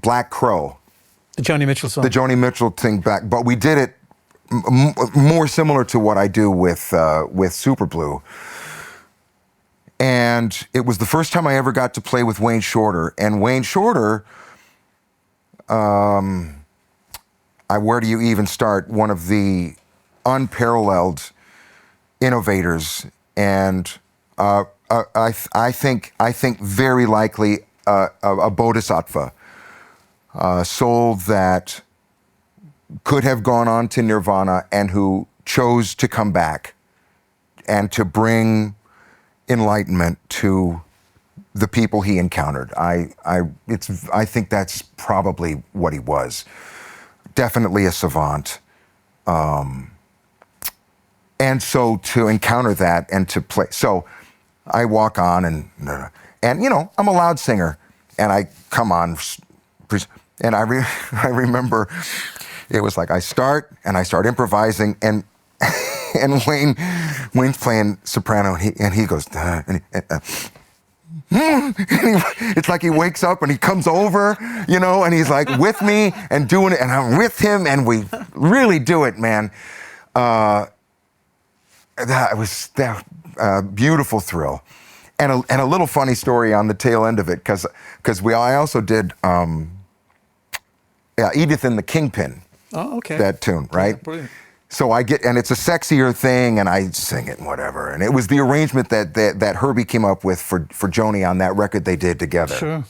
Black Crow. The Joni Mitchell song. The Joni Mitchell thing back. But we did it more similar to what I do with Super Blue. And it was the first time I ever got to play with Wayne Shorter. And Wayne Shorter, where do you even start? One of the unparalleled innovators, and I think very likely a bodhisattva, soul that could have gone on to nirvana and who chose to come back and to bring enlightenment to the people he encountered. I think that's probably what he was. Definitely a savant. And so to encounter that and to play, so I walk on and I'm a loud singer, and I come on, and I remember it was like I start improvising, and and Wayne's playing soprano, and he goes, it's like he wakes up and he comes over, and he's like with me and doing it, and I'm with him, and we really do it, man. That was a beautiful thrill, and a little funny story on the tail end of it, because I also did Edith and the Kingpin. Oh, okay. That tune, right? Yeah, brilliant. So and it's a sexier thing, and I sing it and whatever. And it was the arrangement that Herbie came up with for Joni on that record they did together. Sure.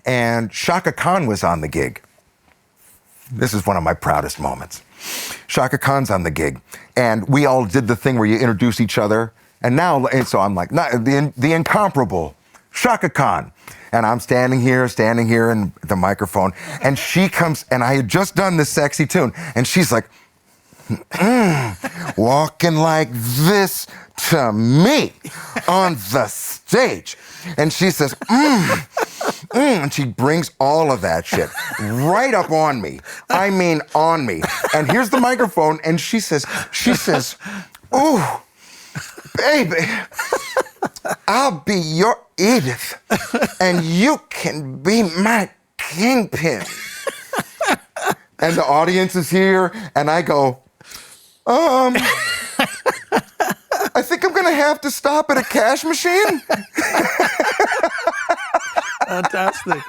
And Chaka Khan was on the gig. This is one of my proudest moments. Chaka Khan's on the gig, and we all did the thing where you introduce each other. And so I'm like, the incomparable Chaka Khan. And I'm standing here in the microphone, and she comes, and I had just done this sexy tune, and she's like, walking like this to me on the stage. And she says, and she brings all of that shit right up on me. I mean, on me. And here's the microphone, and she says, ooh, baby, I'll be your Edith, and you can be my kingpin. And the audience is here, and I go, I think I'm gonna have to stop at a cash machine. Fantastic.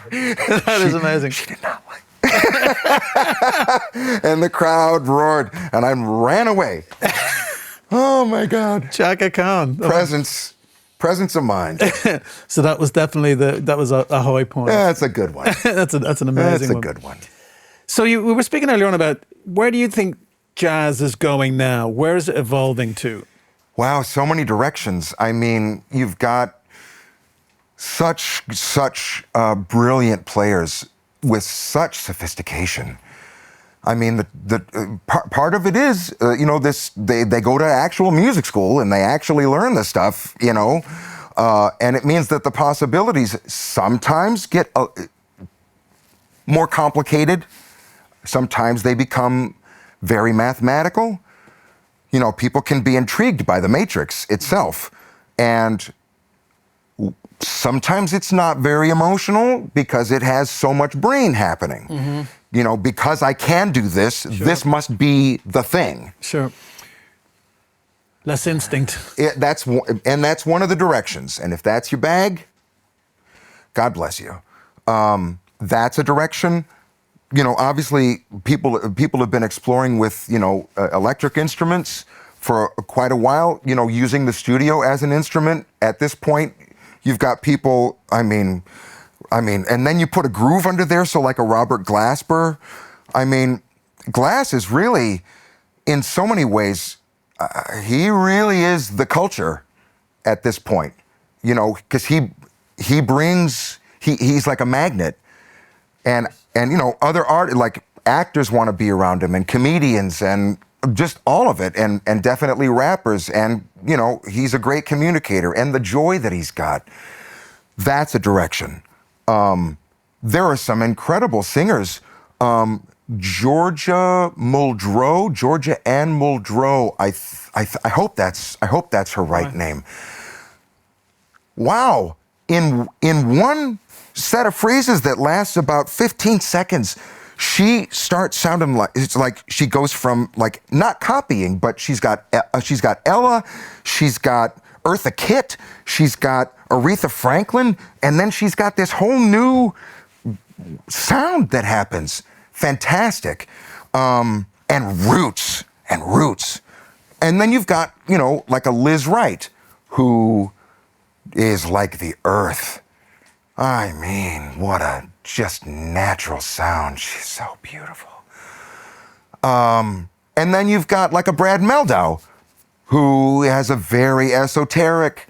That is amazing. She did not like and the crowd roared, and I ran away. Oh my God. Chaka Khan. Presence presence of mind. So that was definitely a high point. Yeah, that's a good one. That's an amazing one. That's a good one. So we were speaking earlier on about where do you think jazz is going now? Where is it evolving to? Wow, so many directions. I mean, you've got such brilliant players with such sophistication. I mean, part of it is, they go to actual music school and they actually learn this stuff, and it means that the possibilities sometimes get more complicated. Sometimes they become very mathematical. People can be intrigued by the matrix itself. And sometimes it's not very emotional because it has so much brain happening. Mm-hmm. Because I can do this, sure. This must be the thing. Sure. Less instinct. That's one of the directions. And if that's your bag, God bless you. That's a direction. Obviously, people have been exploring with, electric instruments for quite a while, using the studio as an instrument. At this point, you've got people, I mean, and then you put a groove under there, so like a Robert Glasper. I mean, Glass is really, in so many ways, he really is the culture at this point, because he brings, he's like a magnet. And other like actors want to be around him, and comedians, and just all of it, and definitely rappers, and he's a great communicator, and the joy that he's got, that's a direction. There are some incredible singers. Georgia Ann Muldrow. I hope that's her right name. Wow, in one set of phrases that lasts about 15 seconds, she starts sounding like, it's like she goes from, like, not copying, but she's got Ella, she's got Eartha Kitt, she's got Aretha Franklin, and then she's got this whole new sound that happens. Fantastic. And roots. And then you've got, like a Liz Wright, who is like the earth. I mean, what a just natural sound. She's so beautiful. And then you've got like a Brad Mehldau, who has a very esoteric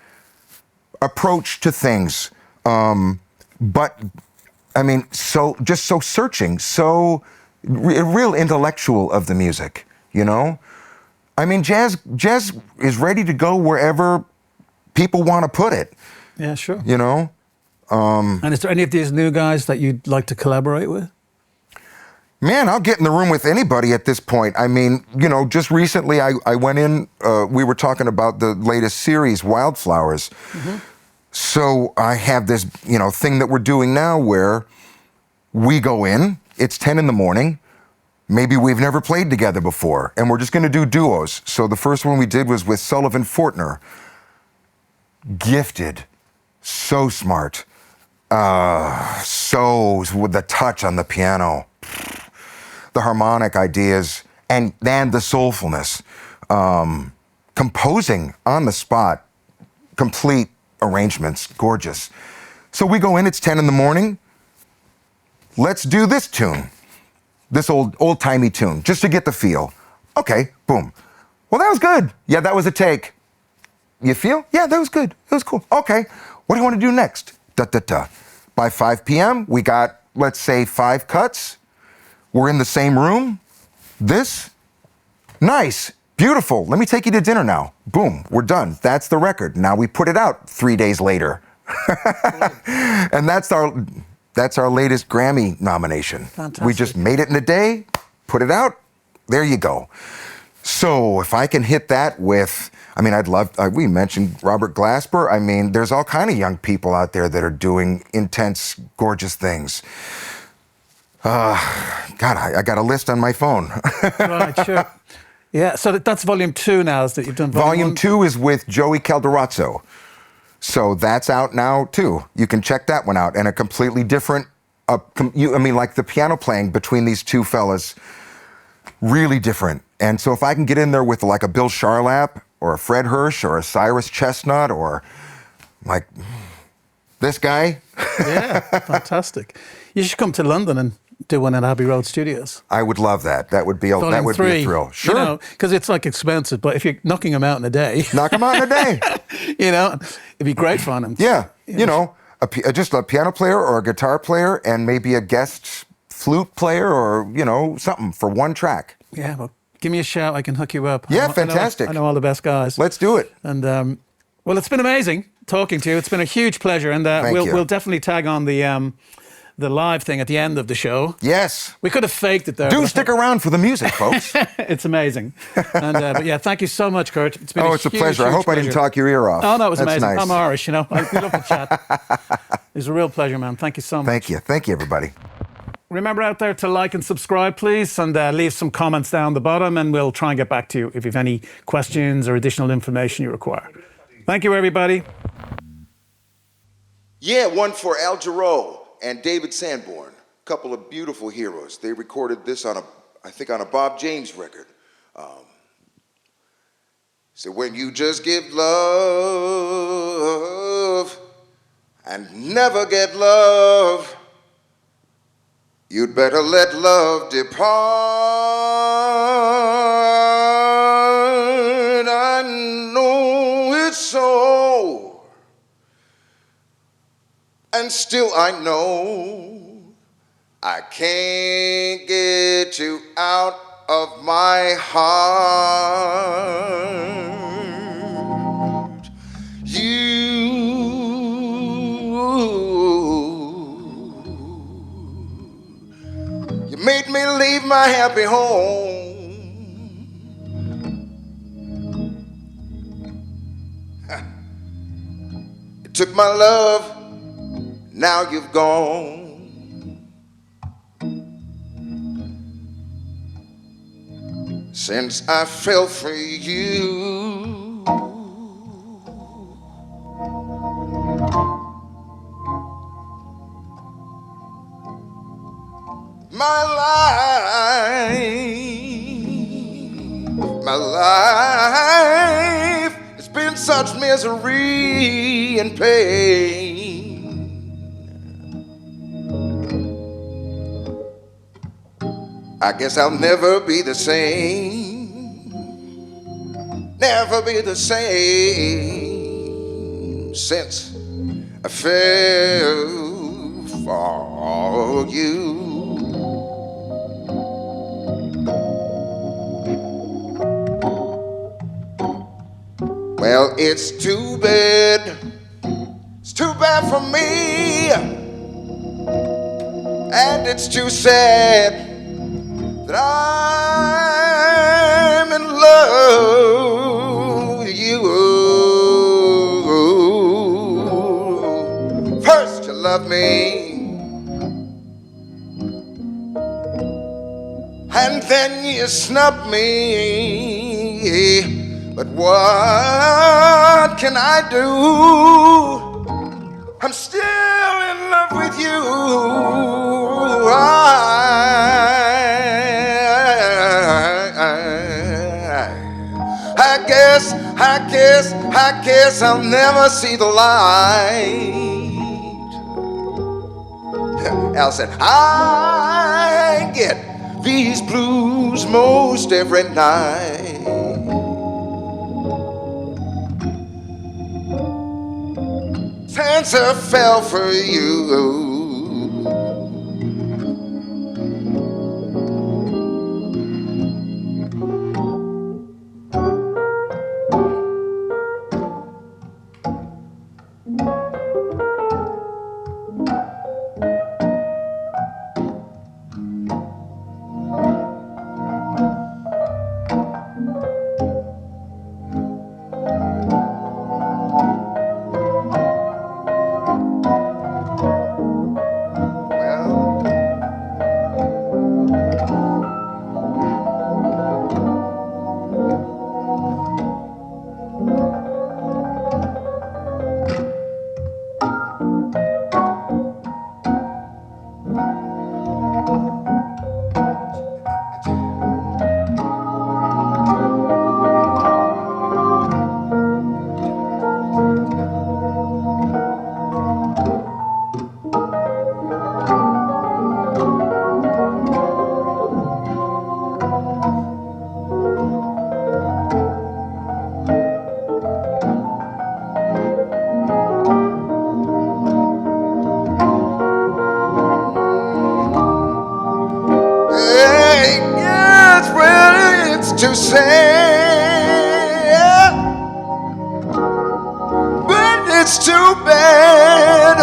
approach to things. But, I mean, so searching, so real intellectual of the music, I mean, jazz is ready to go wherever people want to put it. Yeah, sure. And is there any of these new guys that you'd like to collaborate with? Man, I'll get in the room with anybody at this point. I mean, just recently I went in, we were talking about the latest series, Wildflowers. Mm-hmm. So I have this, thing that we're doing now where we go in, it's 10 in the morning, maybe we've never played together before, and we're just gonna do duos. So the first one we did was with Sullivan Fortner. Gifted, so smart. So with the touch on the piano, the harmonic ideas, and the soulfulness. Composing on the spot, complete arrangements, gorgeous. So we go in, it's 10 in the morning. Let's do this tune, this old-timey tune, just to get the feel. Okay, boom. Well, that was good. Yeah, that was a take. You feel? Yeah, that was good. That was cool. Okay, what do you want to do next? Da-da-da. By 5 p.m., we got, let's say, 5 cuts. We're in the same room. This, nice, beautiful. Let me take you to dinner now. Boom, we're done. That's the record. Now we put it out 3 days later. And that's our latest Grammy nomination. Fantastic. We just made it in a day, put it out, there you go. So if I can hit that with, I mean, I'd love, we mentioned Robert Glasper. I mean, there's all kind of young people out there that are doing intense, gorgeous things. God, I got a list on my phone. Right, sure. Yeah, so that's volume 2 now, is that you've done volume 2 is with Joey Calderazzo. So that's out now too. You can check that one out. And a completely different, like the piano playing between these two fellas, really different. And so if I can get in there with like a Bill Charlap or a Fred Hirsch or a Cyrus Chestnut or Like, this guy? Yeah, fantastic. You should come to London and do one at Abbey Road Studios. I would love that. That would be a Volume be a 3, thrill. Sure. You know, because it's like expensive, but if you're knocking them out in a day, Knock him out in a day. you know, it'd be great fun. And, Yeah. You know, just a piano player or a guitar player and maybe a guest flute player or, you know, something for one track. Yeah, well, give me a shout. I can hook you up. Yeah, fantastic. I know all the best guys. Let's do it. And well, it's been amazing talking to you. It's been a huge pleasure, and we'll definitely tag on the live thing at the end of the show. Yes. We could have faked it there. Do stick around for the music, folks. It's amazing. And but yeah, thank you so much, Kurt. It's been it's a pleasure. I hope I didn't talk your ear off. Oh, no, it was That's amazing. nice. I'm Irish, you know. We love to chat. It was a real pleasure, man. Thank you so much. Thank you. Thank you, everybody. Remember out there to like and subscribe, please, and leave some comments down the bottom, and we'll try and get back to you if you have any questions or additional information you require. Thank you, everybody. Yeah, one for Al Jarreau and David Sanborn, a couple of beautiful heroes. They recorded this on a Bob James record. So when you just give love and never get love, you'd better let love depart. I know it's so, and still I know I can't get you out of my heart. You made me leave my happy home. You took my love, now you've gone. Since I fell for you, my life has been such misery and pain. I guess I'll never be the same, never be the same since I fell for you. Well, it's too bad for me, and it's too sad that I'm in love with you. First you loved me, and then you snubbed me. But what can I do? I'm still in love with you. I guess I'll never see the light. Al said, I get these blues most every night. Since I fell for you. to say, but it's too bad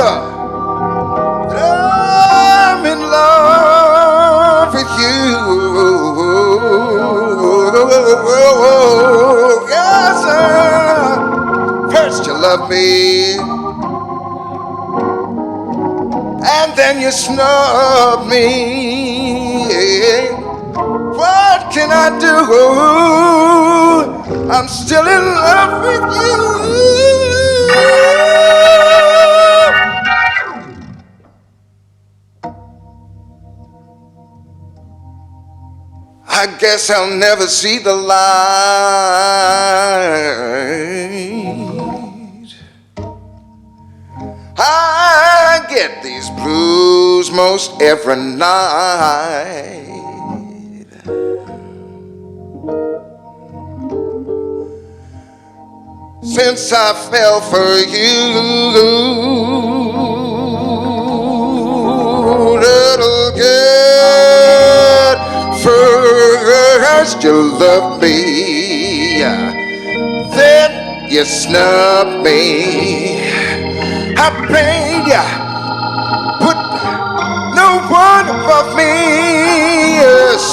I'm in love with you. Yes, first you love me, and then you snub me. What can I do? I'm still in love with you. I guess I'll never see the light. I get these blues most every night. Since I fell for you, little girl, first you love me, then you snub me. I paid ya, put no one above me, yes.